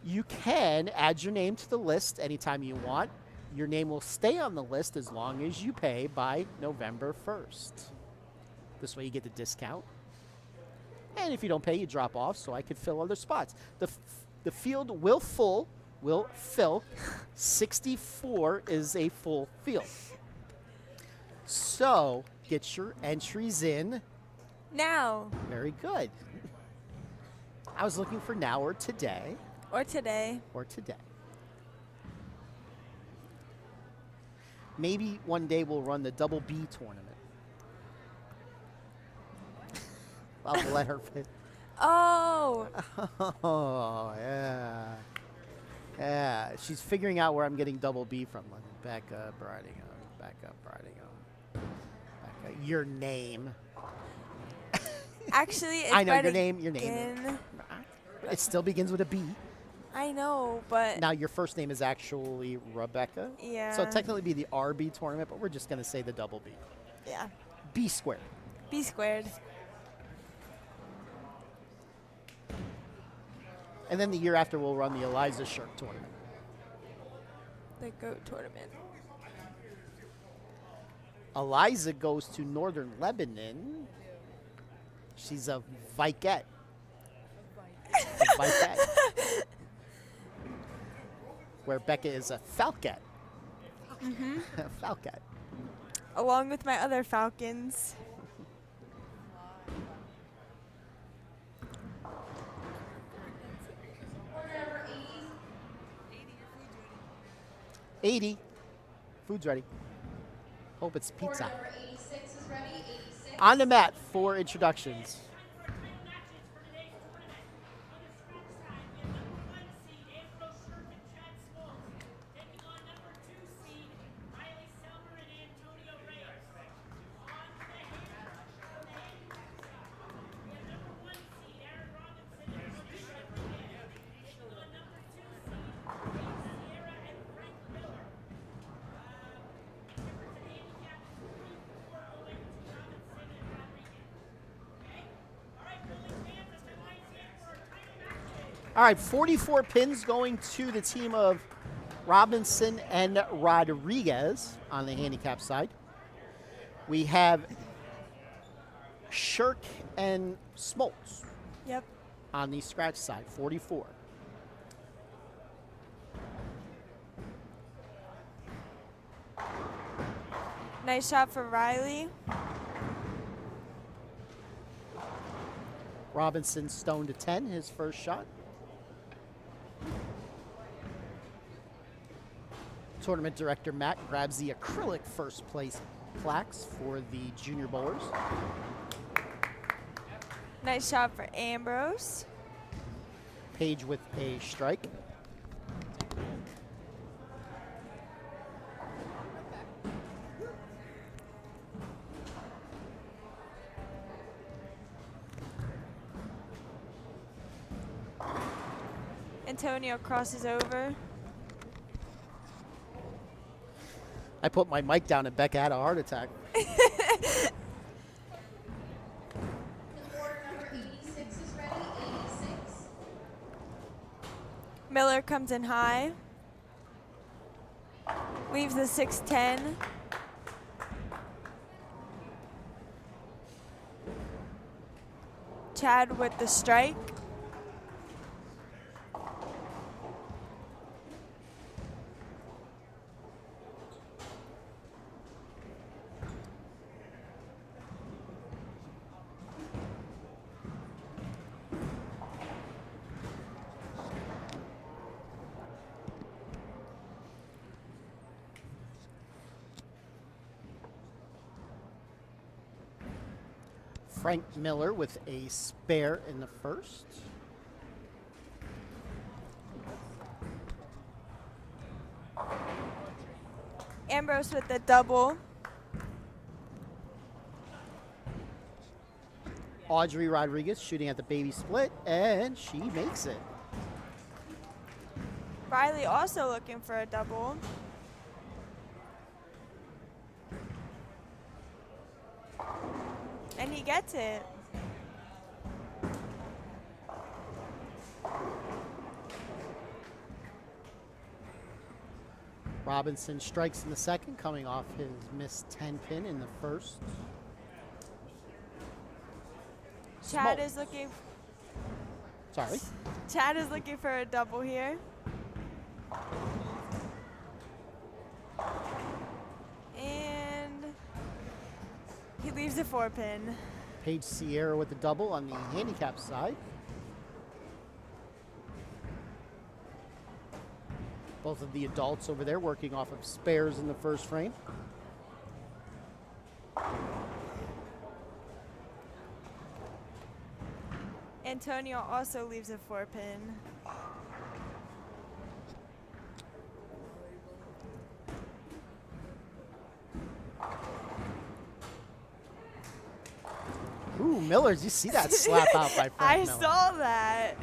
You can add your name to the list anytime you want. Your name will stay on the list as long as you pay by November 1st. This way you get the discount. And if you don't pay, you drop off so I can fill other spots. The field will fill. 64 is a full field. So get your entries in. Now. Very good. I was looking for now or today. Or today. Or today. Maybe one day we'll run the double B tournament. I'll let her fit. Oh. Oh, yeah. Yeah, she's figuring out where I'm getting double B from. Back up, riding on. Back up, riding on. Back up. Your name. Actually, it's I know by your the name. begin. It still begins with a B. I know, but Now, your first name is actually Rebecca. yeah. So technically be the RB tournament, but we're just going to say the double B. Yeah. B squared. B squared. And then the year after, we'll run the Eliza Shirt tournament. The GOAT tournament. Eliza goes to Northern Lebanon. She's a Vikette. A Vikette. Where Becca is a Falcette. Mm-hmm. Falcette. Along with my other Falcons. Order number 80. Food's ready. Hope it's80. Order pizza. number 86 is ready. 86. On the mat for introductions. All right, 44 pins going to the team of Robinson and Rodriguez on the handicap side. We have Shirk and Smoltz Yep. on the scratch side, 44. Nice shot for Riley. Robinson stoned to 10, his first shot. Tournament director Matt grabs the acrylic first place plaques for the junior bowlers. Nice shot for Ambrose. Page with a strike. Antonio crosses over. I put my mic down and Becca had a heart attack. The quarter number 86 is ready. 86. Miller comes in high. Leaves the 6-10. Chad with the strike. Frank Miller with a spare in the first. Ambrose with the double. Audrey Rodriguez shooting at the baby split, and she makes it. Riley also looking for a double. And he gets it. Robinson strikes in the second, coming off his missed 10 pin in the first. Chad Small. is looking. Sorry. Chad is looking for a double here. And he leaves a 4-pin. Paige Sierra with the double on the handicap side. Both of the adults over there working off of spares in the first frame. Antonio also leaves a 4-pin. Ooh, Millers, you see that slap out by Frank I Miller. saw that.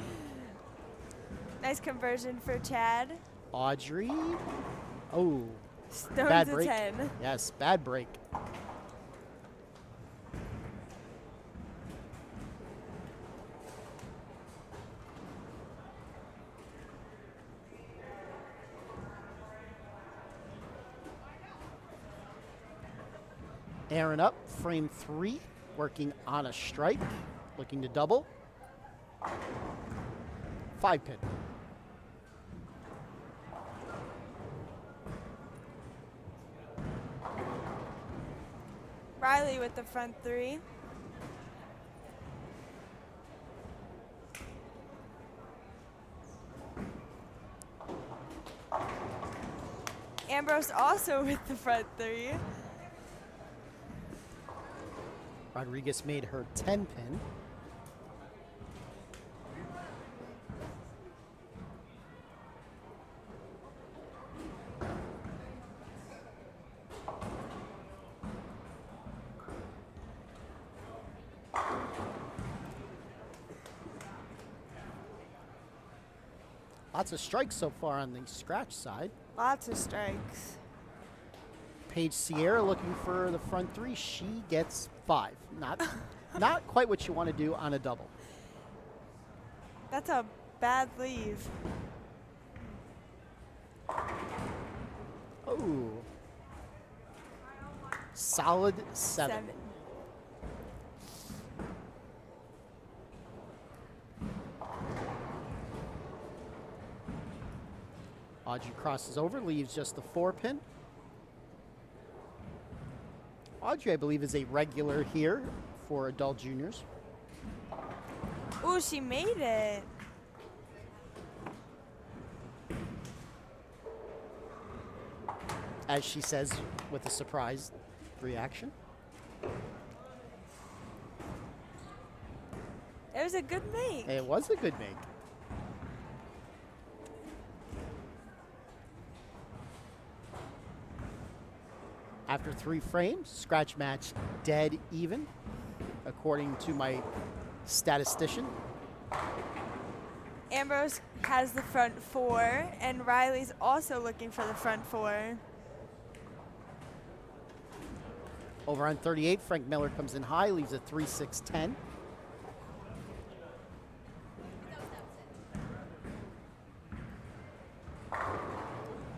Nice conversion for Chad. Audrey. Oh, Stones bad a break. 10. Yes, bad break. Aaron up, frame 3, working on a strike, looking to double. 5-pin. Riley with the front 3. Ambrose also with the front 3. Rodriguez made her 10-pin. Lots of strikes so far on the scratch side. Lots of strikes. Paige Sierra looking for the front 3. She gets 5. Not quite what you want to do on a double. That's a bad leave. Oh. Solid 7. 7. Audrey crosses over, leaves just the 4-pin. Audrey, I believe, is a regular here for adult juniors. Ooh, she made it. As she says with a surprise, reaction. It was a good make. It was a good make. After 3 frames, scratch match dead even, according to my statistician. Ambrose has the front 4, and Riley's also looking for the front 4. Over on 38, Frank Miller comes in high, leaves a 3-6-10.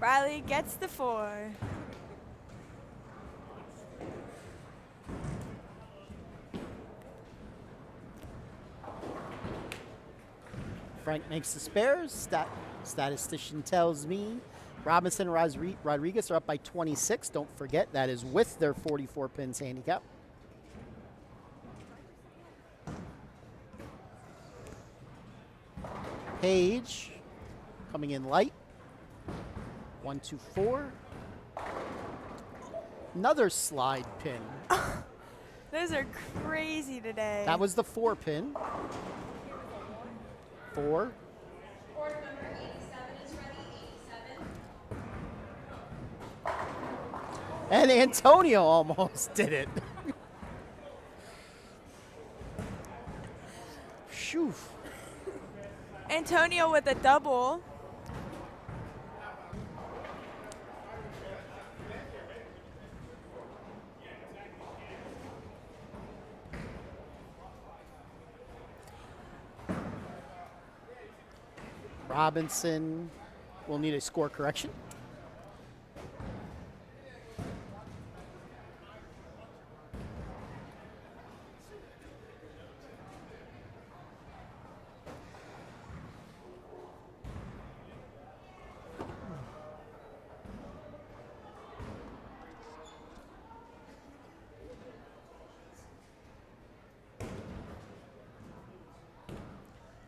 Riley gets the 4. Frank makes the spares. Statistician tells me Robinson and Rodriguez are up by 26. Don't forget, that is with their 44 pins handicap. Page coming in light. 1, 2, 4. Another slide pin. Those are crazy today. That was the 4 pin. 4. Order number 87 is ready. 87. And Antonio almost did it. Shoo. Antonio with a double. Robinson will need a score correction.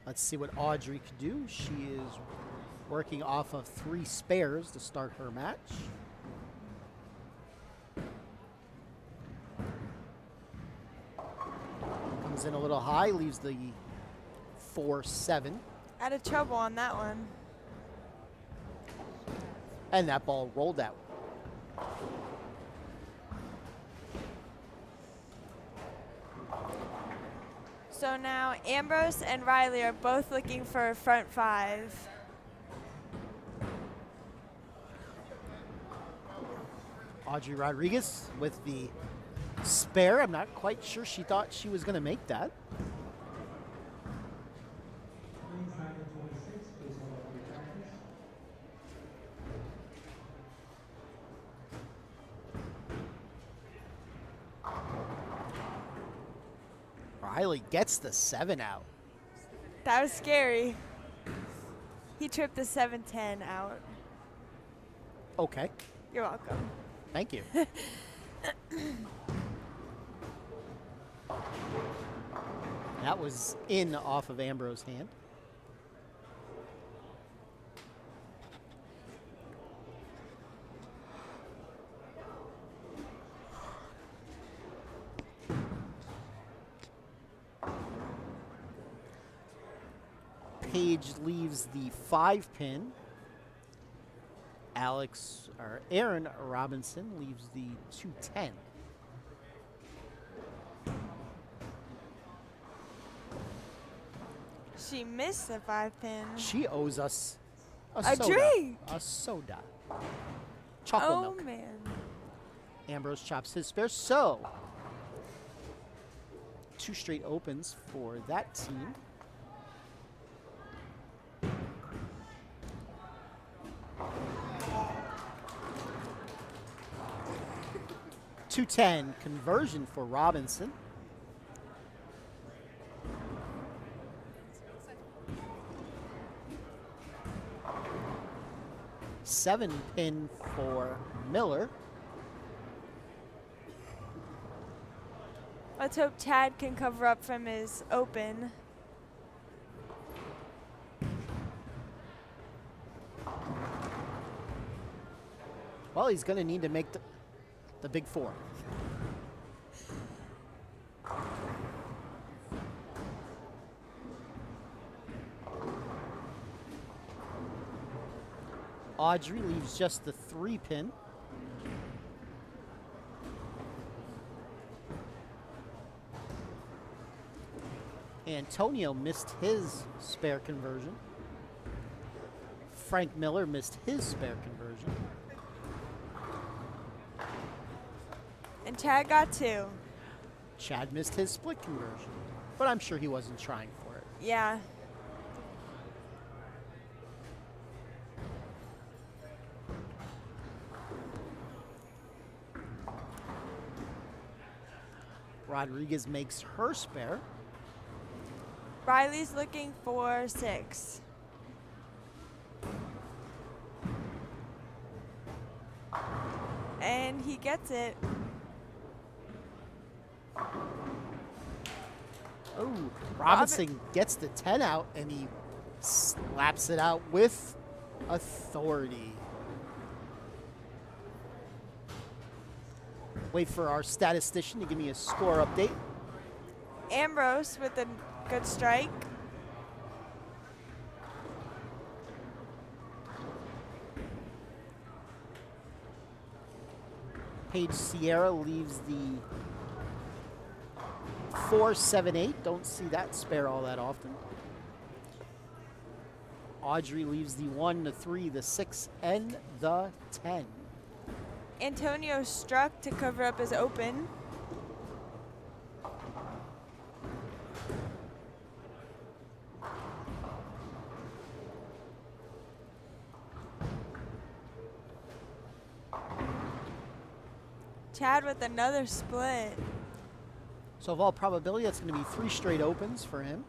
Let's see what Audrey could do. She is working off of 3 spares to start her match. Comes in a little high, leaves the 4-7. Out of trouble on that one. And that ball rolled out. So now Ambrose and Riley are both looking for a front 5. Audrey Rodriguez with the spare. I'm not quite sure she thought she was going to make that. Riley gets the 7 out. That was scary. He tripped the 7-10 out. Okay, You're welcome. thank you. That was in off of Ambrose's hand. Page leaves the 5 pin. Aaron Robinson leaves the 210. She missed the 5 pin. She owes us A soda. drink. A soda. Chocolate Oh milk. man. Ambrose chops his spare. So, 2 straight opens for that team. .210 conversion for Robinson. Seven pin for Miller. Let's hope Chad can cover up from his open. Well, he's going to need to make the big 4. Audrey leaves just the 3-pin. Antonio missed his spare conversion. Frank Miller missed his spare conversion. And Chad got 2. Chad missed his split conversion, but I'm sure he wasn't trying for it. Yeah. Rodriguez makes her spare. Riley's looking for 6. And he gets it. Oh, Robinson gets the 10 out, and he slaps it out with authority. Wait for our statistician to give me a score update. Ambrose with a good strike. Paige Sierra leaves the 4-7-8. Don't see that spare all that often. Audrey leaves the 1, the 3, the 6, and the 10. Antonio struck to cover up his open. Chad with another split. So of all probability, that's going to be 3 straight opens for him.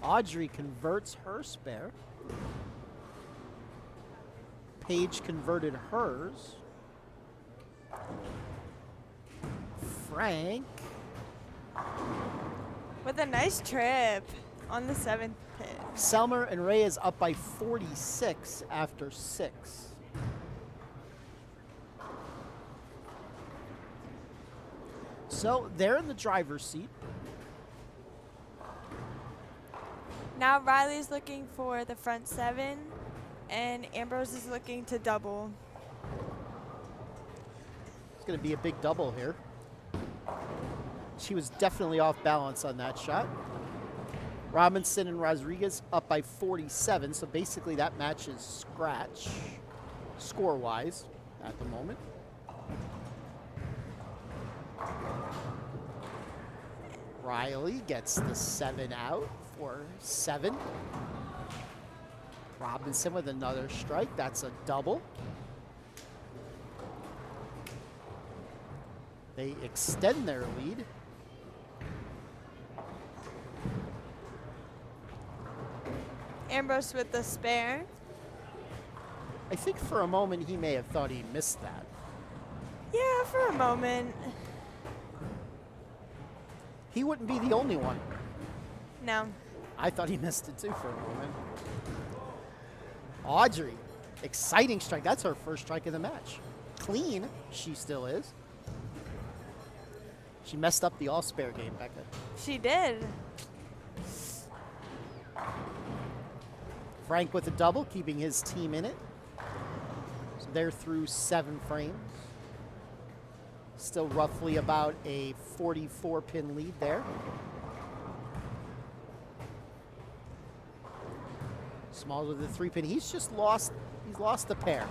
Audrey converts her spare. Paige converted hers. Frank With a nice trip on the 7th pin. Selmer and Reyes up by 46 after 6. So they're in the driver's seat. Now Riley's looking for the front 7, and Ambrose is looking to double. It's going to be a big double here. She was definitely off balance on that shot. Robinson and Rodriguez up by 47, so basically that match is scratch score-wise at the moment. Riley gets the 7 out for 7. Robinson with another strike. That's a double. They extend their lead. Ambrose with the spare. I think for a moment he may have thought he missed that. Yeah, for a moment. He wouldn't be the only one. No. I thought he missed it too for a moment. Audrey, exciting strike. That's her first strike of the match. Clean, she still is. She messed up the all-spare game, Becca. She did. Frank with a double, keeping his team in it. So they're through 7 frames. Still roughly about a 44-pin lead there. Smalls with the 3-pin. He's lost the pair.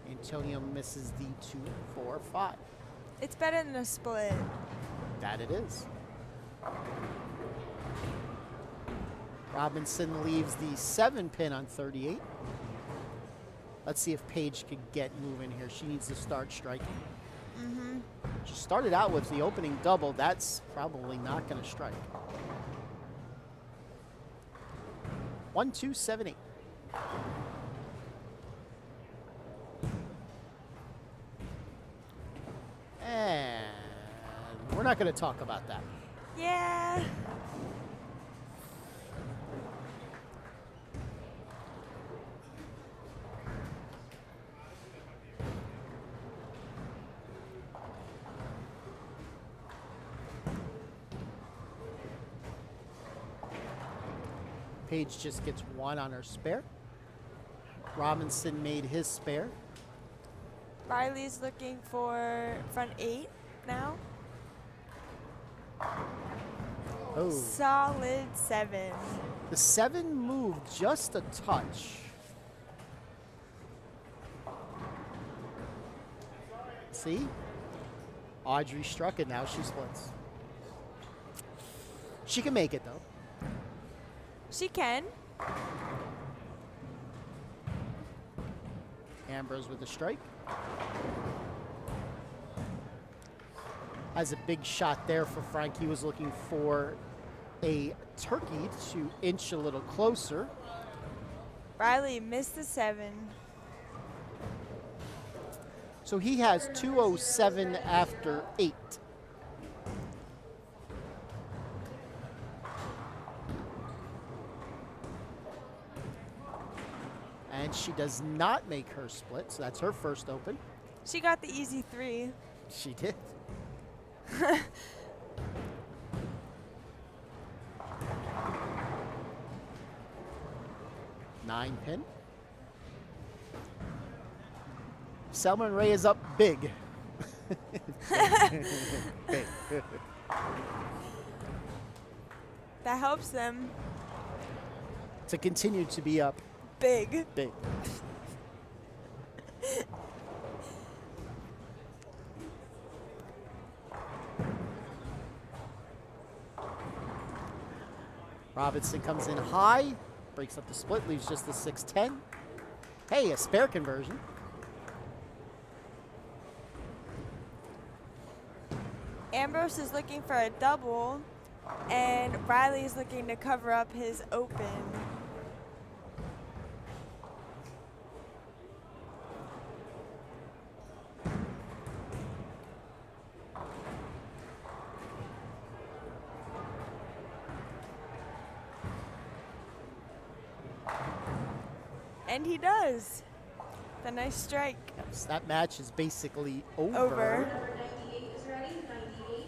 Antonio misses the 2, 4, 5. It's better than a split. That it is. Robinson leaves the 7-pin on 38. Let's see if Paige could get moving here. She needs to start striking. She started out with the opening double. That's probably not going to strike. 1, 2, 7, 8. And we're not going to talk about that. Yeah. Paige just gets 1 on her spare. Robinson made his spare. Riley's looking for front 8 now. Oh. Solid 7. The 7 moved just a touch. See? Audrey struck it, now she splits. She can make it though. She can. Ambrose with a strike. Has a big shot there for Frank. He was looking for a turkey to inch a little closer. Riley missed the 7. So he has 207 after 8. And she does not make her split, so that's her first open. She got the easy 3. She did. Nine pin. Selma and Ray is up big. Big. That helps them. To continue to be up Big. big. Robinson comes in high, breaks up the split, leaves just the 6-10. Hey, a spare conversion. Ambrose is looking for a double, and Riley is looking to cover up his open. And he does. The nice strike. Yes, that match is basically over. Over. Number 98 is ready. 98.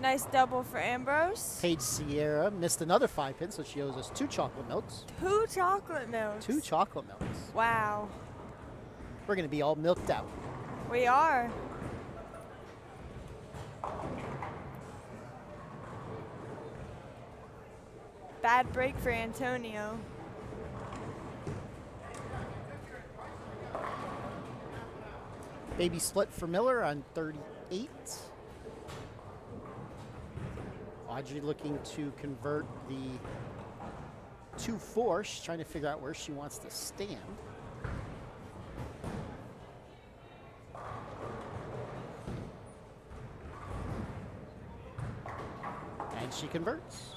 Nice double for Ambrose. Paige Sierra missed another 5 pin, so she owes us 2 chocolate milks. 2 chocolate milks. 2 chocolate milks. Wow. We're going to be all milked out. We are. Bad break for Antonio. Baby split for Miller on 38. Audrey looking to convert the 2-4. She's trying to figure out where she wants to stand. And she converts.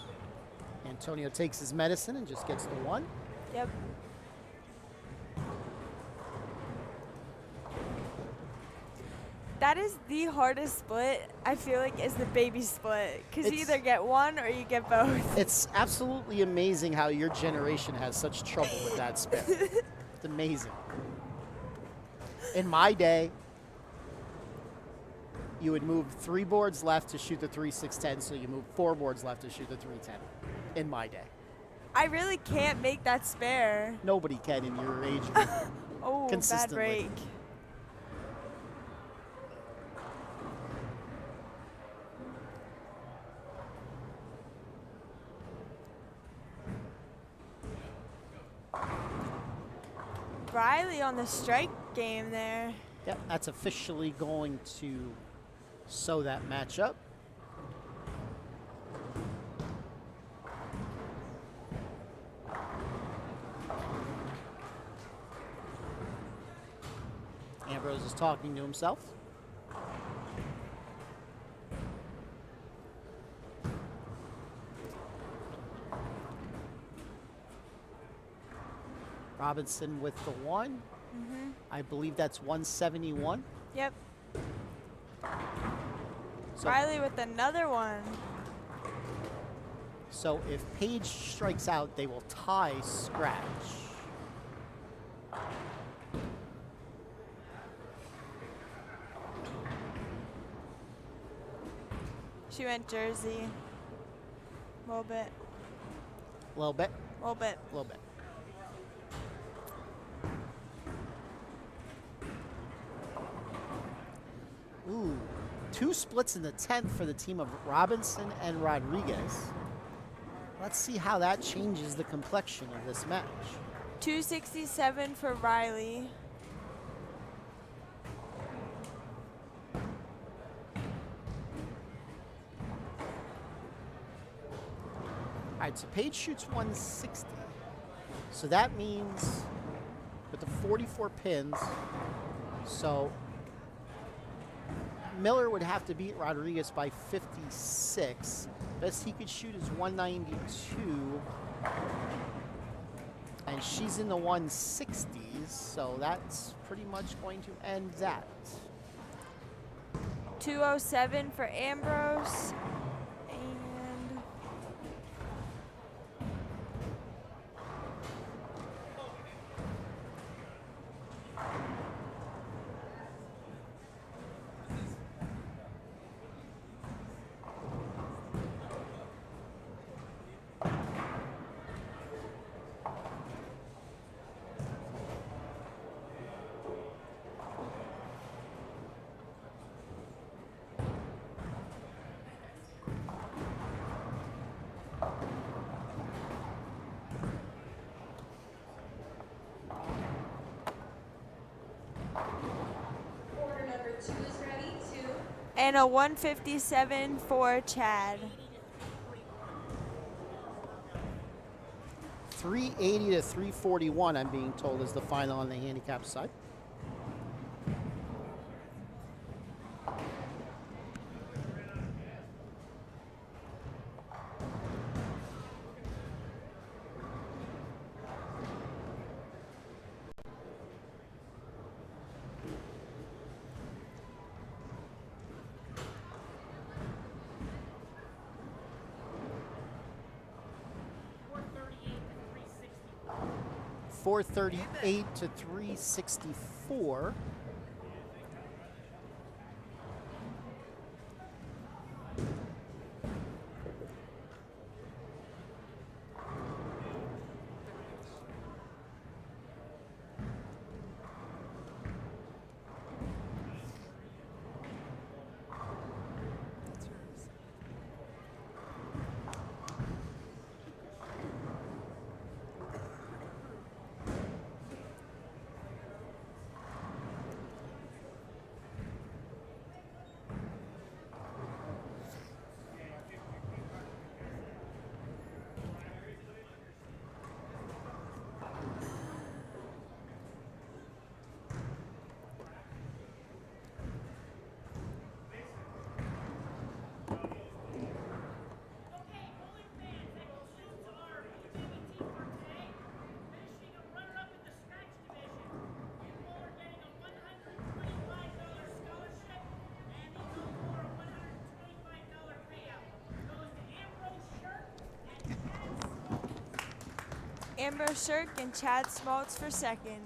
Antonio takes his medicine and just gets the 1. Yep. That is the hardest split, I feel like, is the baby split. Because you It's- either get one or you get both. It's absolutely amazing how your generation has such trouble with that spin. It's amazing. In my day, you would move 3 boards left to shoot the 3-6-10, so you move 4 boards left to shoot the 3-10. In my day. I really can't make that spare. Nobody can in your age group. Oh, bad Consistently. break. Riley on the strike game there. Yep, that's officially going to sew that match up. Ambrose is talking to himself. Robinson with the 1. I believe that's 171. Yep. So, Riley with another one. so if Paige strikes out, they will tie scratch. She went Jersey. Little bit. A little bit. Little bit. A little bit. Ooh, 2 splits in the 10th for the team of Robinson and Rodriguez. Let's see how that changes the complexion of this match. 267 for Riley. All right, so Paige shoots 160. So that means with the 44 pins, so Miller would have to beat Rodriguez by 56. Best he could shoot is 192. And she's in the 160s, so that's pretty much going to end that. 207 for Ambrose. And Order number 2 is ready. 2. and a 157 for Chad. 380 to 341, I'm being told, is the final on the handicap side. .438 to 364. Okay, bowling fans, that concludes our PJBT for today. Finishing a runner-up in the scratch division. You all are getting a $125 scholarship, and the Elmore a $125 payout. Goes to Ambrose Shirt and Chad Smoltz. Ambrose Shirk and Chad Smoltz for second.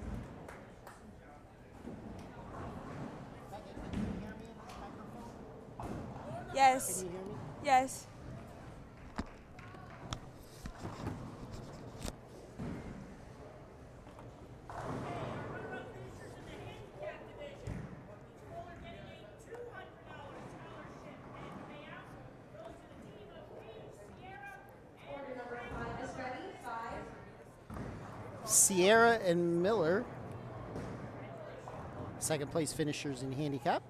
Yes. Can you hear me? Yes. Runner-up finishers in the handicap division. Each bowler getting a $200 scholarship and payout. Goes to the team of Paige, Sierra, and Order number 5 is ready. 5. Sierra and Miller, second place finishers in handicap.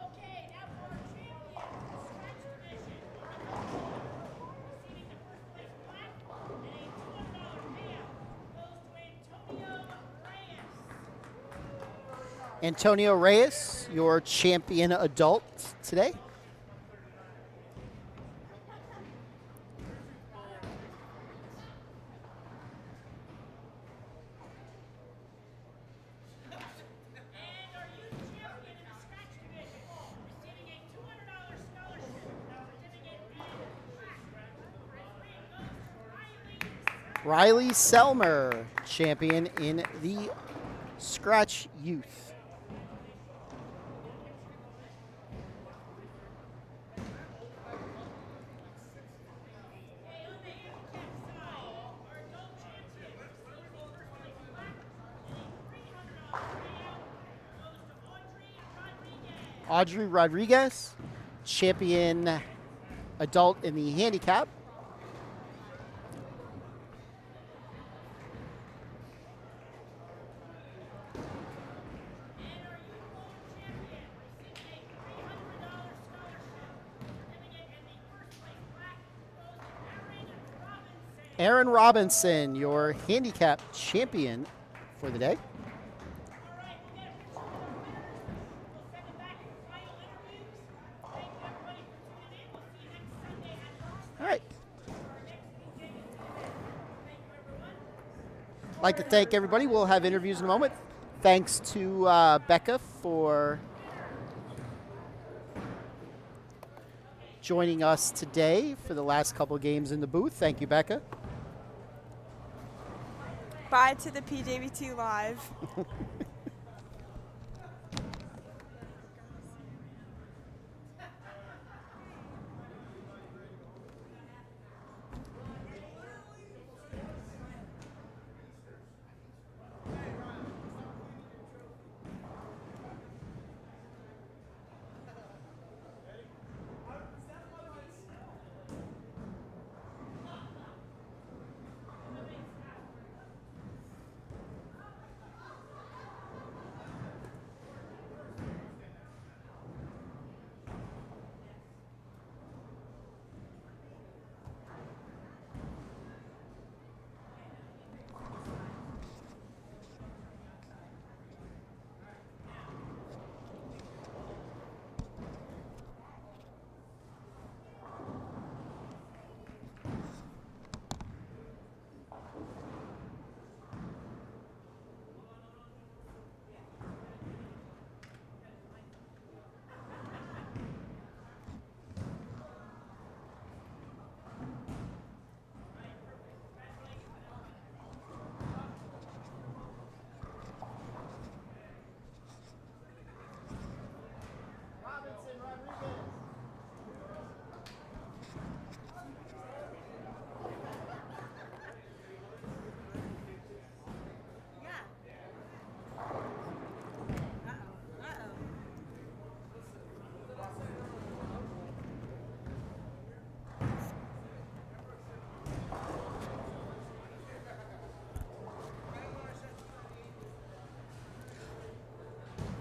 Okay, now for our champion, the scratch division. Receiving the first place plaque and a $200 payout goes to Antonio Reyes, your champion adult today. And our youth champion in the scratch division, receiving a $200 scholarship, certificate, and plaque for his win Riley Selmer, champion in the Scratch Youth. Audrey Rodriguez, champion adult in the handicap. Aaron Robinson, your handicap champion for the day. All right. I'd like to thank everybody. We'll have interviews in a moment. Thanks to Becca for joining us today for the last couple of games in the booth. Thank you, Becca. Bye to the PJBT Live.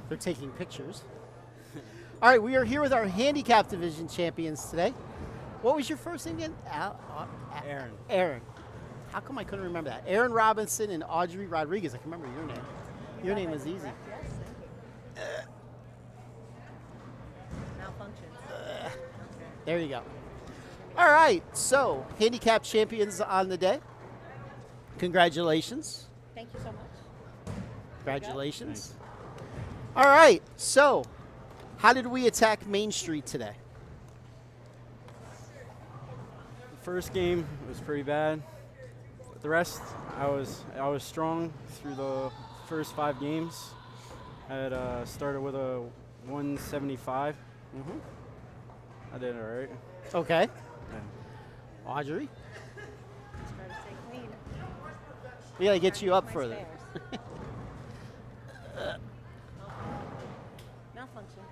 They're taking pictures. All right, we are here with our handicap division champions today. What was your first name again? Aaron. Aaron. How come I couldn't remember that? Aaron Robinson and Audrey Rodriguez. I can remember your name. Your name was easy. There you go. All right, so handicap champions on the day. Congratulations. Thank you so much. Congratulations. All right, so how did we attack Main Street today? The first game was pretty bad. The rest, I was strong through the first 5 games. I had started with a 175. Mm-hmm. I did all right. Okay. Yeah. Audrey, Try to stay clean. we got to get you up My further. spares. Malfunction.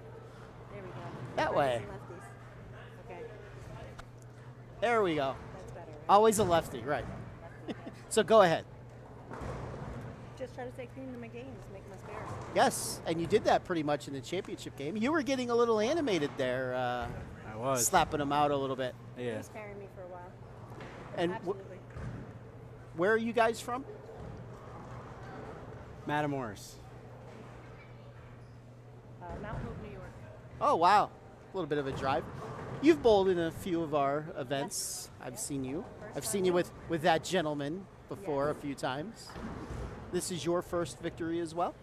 There we go. That way. Lefties. Okay, There we go. that's better. Right? Always a lefty, right. So go ahead. Just try to stay clean in my games, make my spares. Yes, and you did that pretty much in the championship game. You were getting a little animated there, I was. slapping them out a little bit. Yeah. He's sparing me for a while. And Absolutely. where are you guys from? Matamoros. Mount Hope, New York. Oh, wow. A little bit of a drive. You've bowled in a few of our events. I've seen you. I've seen you with that gentleman before a few times. This is your first victory as well?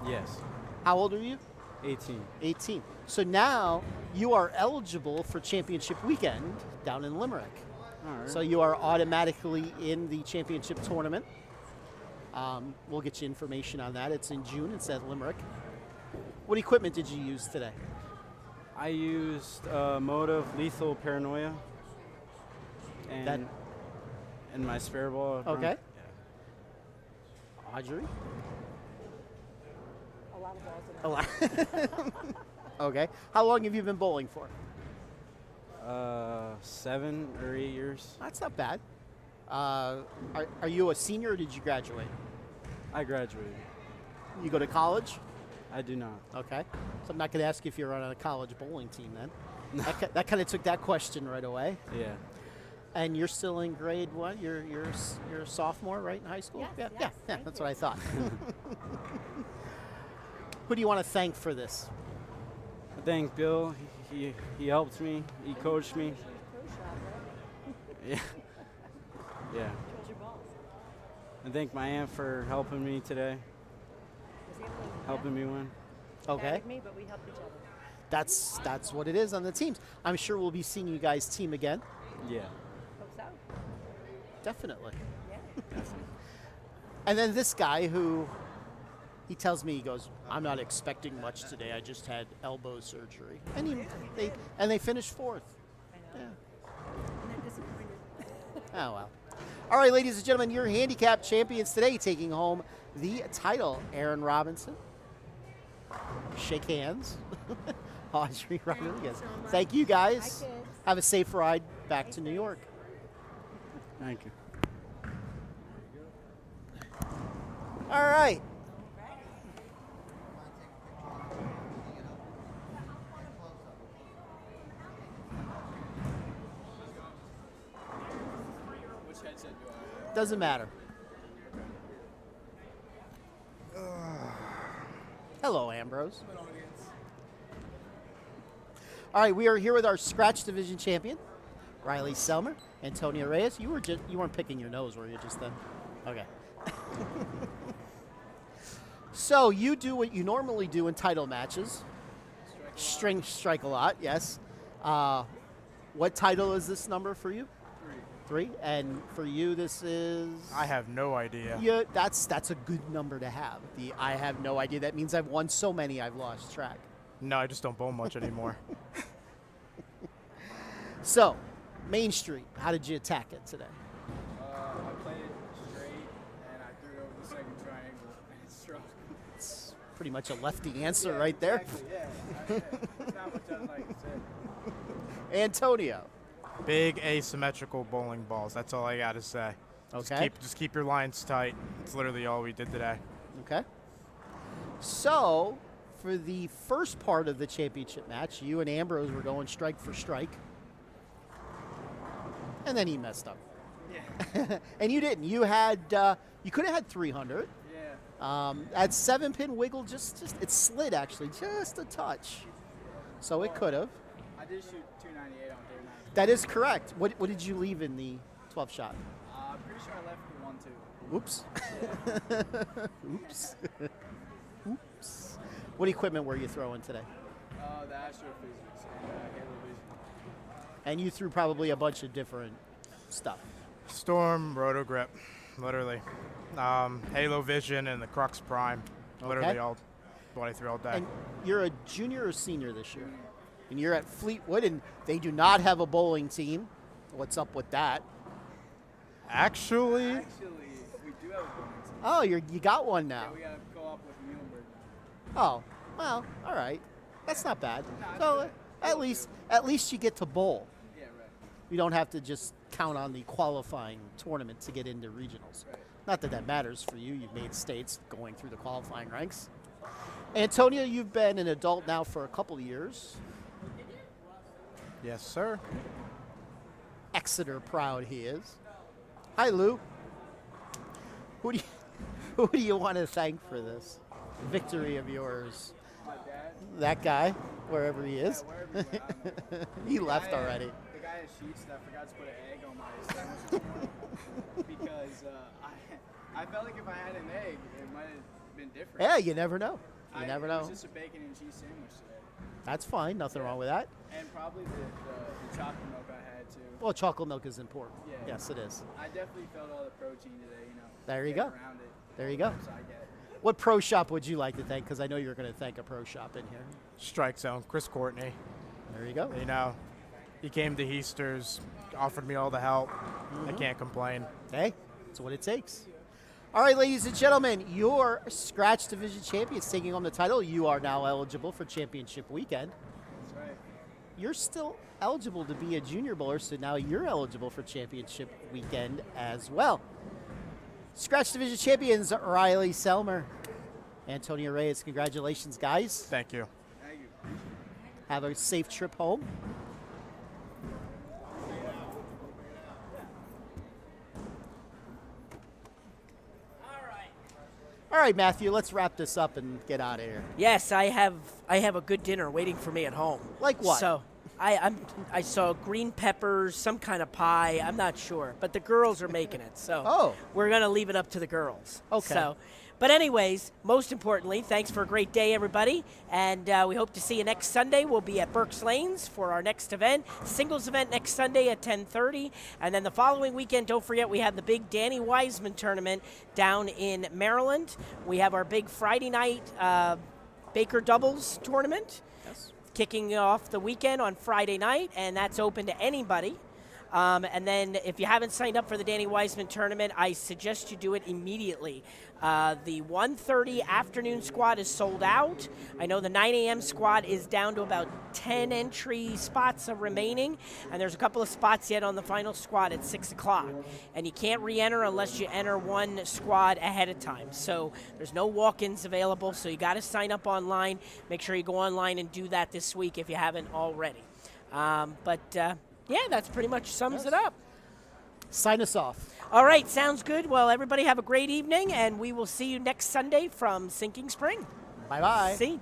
Yes. How old are you? 18. 18. So now you are eligible for championship weekend down in Limerick. All right. So you are automatically in the championship tournament. We'll get you information on that. It's in June. It's at Limerick. What equipment did you use today? I used Motive Lethal Paranoia. And my spare ball. Okay. Audrey? A lot of balls in A lot. Okay. How long have you been bowling for? 7 or 8 years. That's not bad. Are you a senior or did you graduate? I graduated. You go to college? I do not. Okay. So I'm not going to ask if you're on a college bowling team then. That kind of took that question right away. Yeah. And you're still in grade what? You're a sophomore, right, in high school? Yes, Yeah, yes, thank that's you. what I thought. Who do you want to thank for this? I thank Bill. He helped me. He coached me. Yeah. Yeah. Controls your balls. I thank my aunt for helping me today, Was able to helping me win. Okay. Tag me, but we helped each other. That's what it is on the teams. I'm sure we'll be seeing you guys team again. Yeah. Hope so. Definitely. Yeah. And then this guy who he tells me, he goes, I'm not expecting much today. I just had elbow surgery. And they finished fourth. I know. Yeah. And they're disappointed. Oh, well. All right, ladies and gentlemen, your handicap champions today taking home the title. Aaron Robinson. Shake hands. Audrey Rodriguez. so much. Thank you, guys. Hi, kids. Have a safe ride back to New York. Thank you. All right. Doesn't matter. Hello, Ambrose. All right, we are here with our scratch division champion, Riley Selmer, Antonio Reyes. You weren't picking your nose, were you, just then? Okay. So you do what you normally do in title matches. Strike a lot, yes. What title is this number for you? 3. And for you, this is. I have no idea. Yeah, that's a good number to have. The I have no idea. That means I've won so many I've lost track. No, I just don't bowl much anymore. So, Main Street, how did you attack it today? I played it straight, and I threw it over the second triangle, and it struck. It's pretty much a lefty answer right there. Exactly, yeah. There's not much else I can say. Antonio. Big asymmetrical bowling balls. That's all I got to say. Okay. Just keep your lines tight. It's literally all we did today. Okay. So, for the first part of the championship match, you and Ambrose were going strike for strike. And then he messed up. Yeah. And you didn't. You had you could have had 300. Yeah. At 7-pin wiggle, just it slid actually, just a touch. So it could have. I did shoot 298 on day 9. That is correct. What did you leave in the 12th shot? I'm pretty sure I left the 1-2. Oops. Oops. Oops. What equipment were you throwing today? The astrophysics and Halo Vision. And you threw probably a bunch of different stuff. Storm, Roto Grip, literally. Halo Vision and the Crux Prime. Literally Okay. all what I threw all day. And you're a junior or senior this year? And you're at Fleetwood, and they do not have a bowling team. What's up with that? Actually, Actually, we do have a bowling team. Oh, you got one now. Yeah, we got to co-op with Muhlenberg now. Oh, well, all right. That's not bad. No, it's So good. at least you get to bowl. Yeah, right. You don't have to just count on the qualifying tournament to get into regionals. Right. Not that that matters for you. You've made states going through the qualifying ranks. Antonio, you've been an adult now for a couple of years. yes, sir. Exeter proud he is. Hi, Lou. Who do you want to thank for this victory of yours? My dad. That guy, wherever he is. Yeah, wherever he went, I don't know. He The left guy- already. The guy at Sheets that forgot to put an egg on my sandwich this morning because I felt like if I had an egg, it might have been different. Yeah, you never know. You never It know. was just a bacon and cheese sandwich today. That's fine. Nothing wrong with that. And probably the chocolate milk I had too. Well, chocolate milk is important. Yeah. Yes, it is. I definitely felt all the protein today, you know. There you getting go. Around it. There you go. So I get. What pro shop would you like to thank? Because I know you're going to thank a pro shop in here. Strike Zone, Chris Courtney. There you go. You know, he came to Heasters, offered me all the help. I can't complain. Hey, that's what it takes. All right, ladies and gentlemen, your Scratch Division champions taking on the title. You are now eligible for championship weekend. That's right. You're still eligible to be a junior bowler, so now you're eligible for championship weekend as well. Scratch Division champions Riley Selmer, Antonio Reyes. Congratulations, guys. Thank you. Thank you. Have a safe trip home. All right, Matthew, let's wrap this up and get out of here. Yes, I have a good dinner waiting for me at home. Like what? So I saw green peppers, some kind of pie. I'm not sure, but the girls are making it. So we're gonna leave it up to the girls. Okay. So, but anyways, most importantly, thanks for a great day, everybody, and we hope to see you next Sunday. We'll be at Berks Lanes for our next event, singles event next Sunday at 10:30, and then the following weekend, don't forget, we have the big Danny Wiseman tournament down in Maryland. We have our big Friday night Baker doubles tournament. Yes. Kicking off the weekend on Friday night, and that's open to anybody. And then if you haven't signed up for the Danny Wiseman tournament, I suggest you do it immediately. The 1:30 afternoon squad is sold out. I know the 9 a.m. squad is down to about 10 entry spots remaining, and there's a couple of spots yet on the final squad at 6 o'clock. And you can't re-enter unless you enter one squad ahead of time. So there's no walk-ins available, so you got to sign up online. Make sure you go online and do that this week if you haven't already. Yeah, that's pretty much sums it up. Sign us off. All right, sounds good. Well, everybody have a great evening, and we will see you next Sunday from Sinking Spring. Bye-bye. See.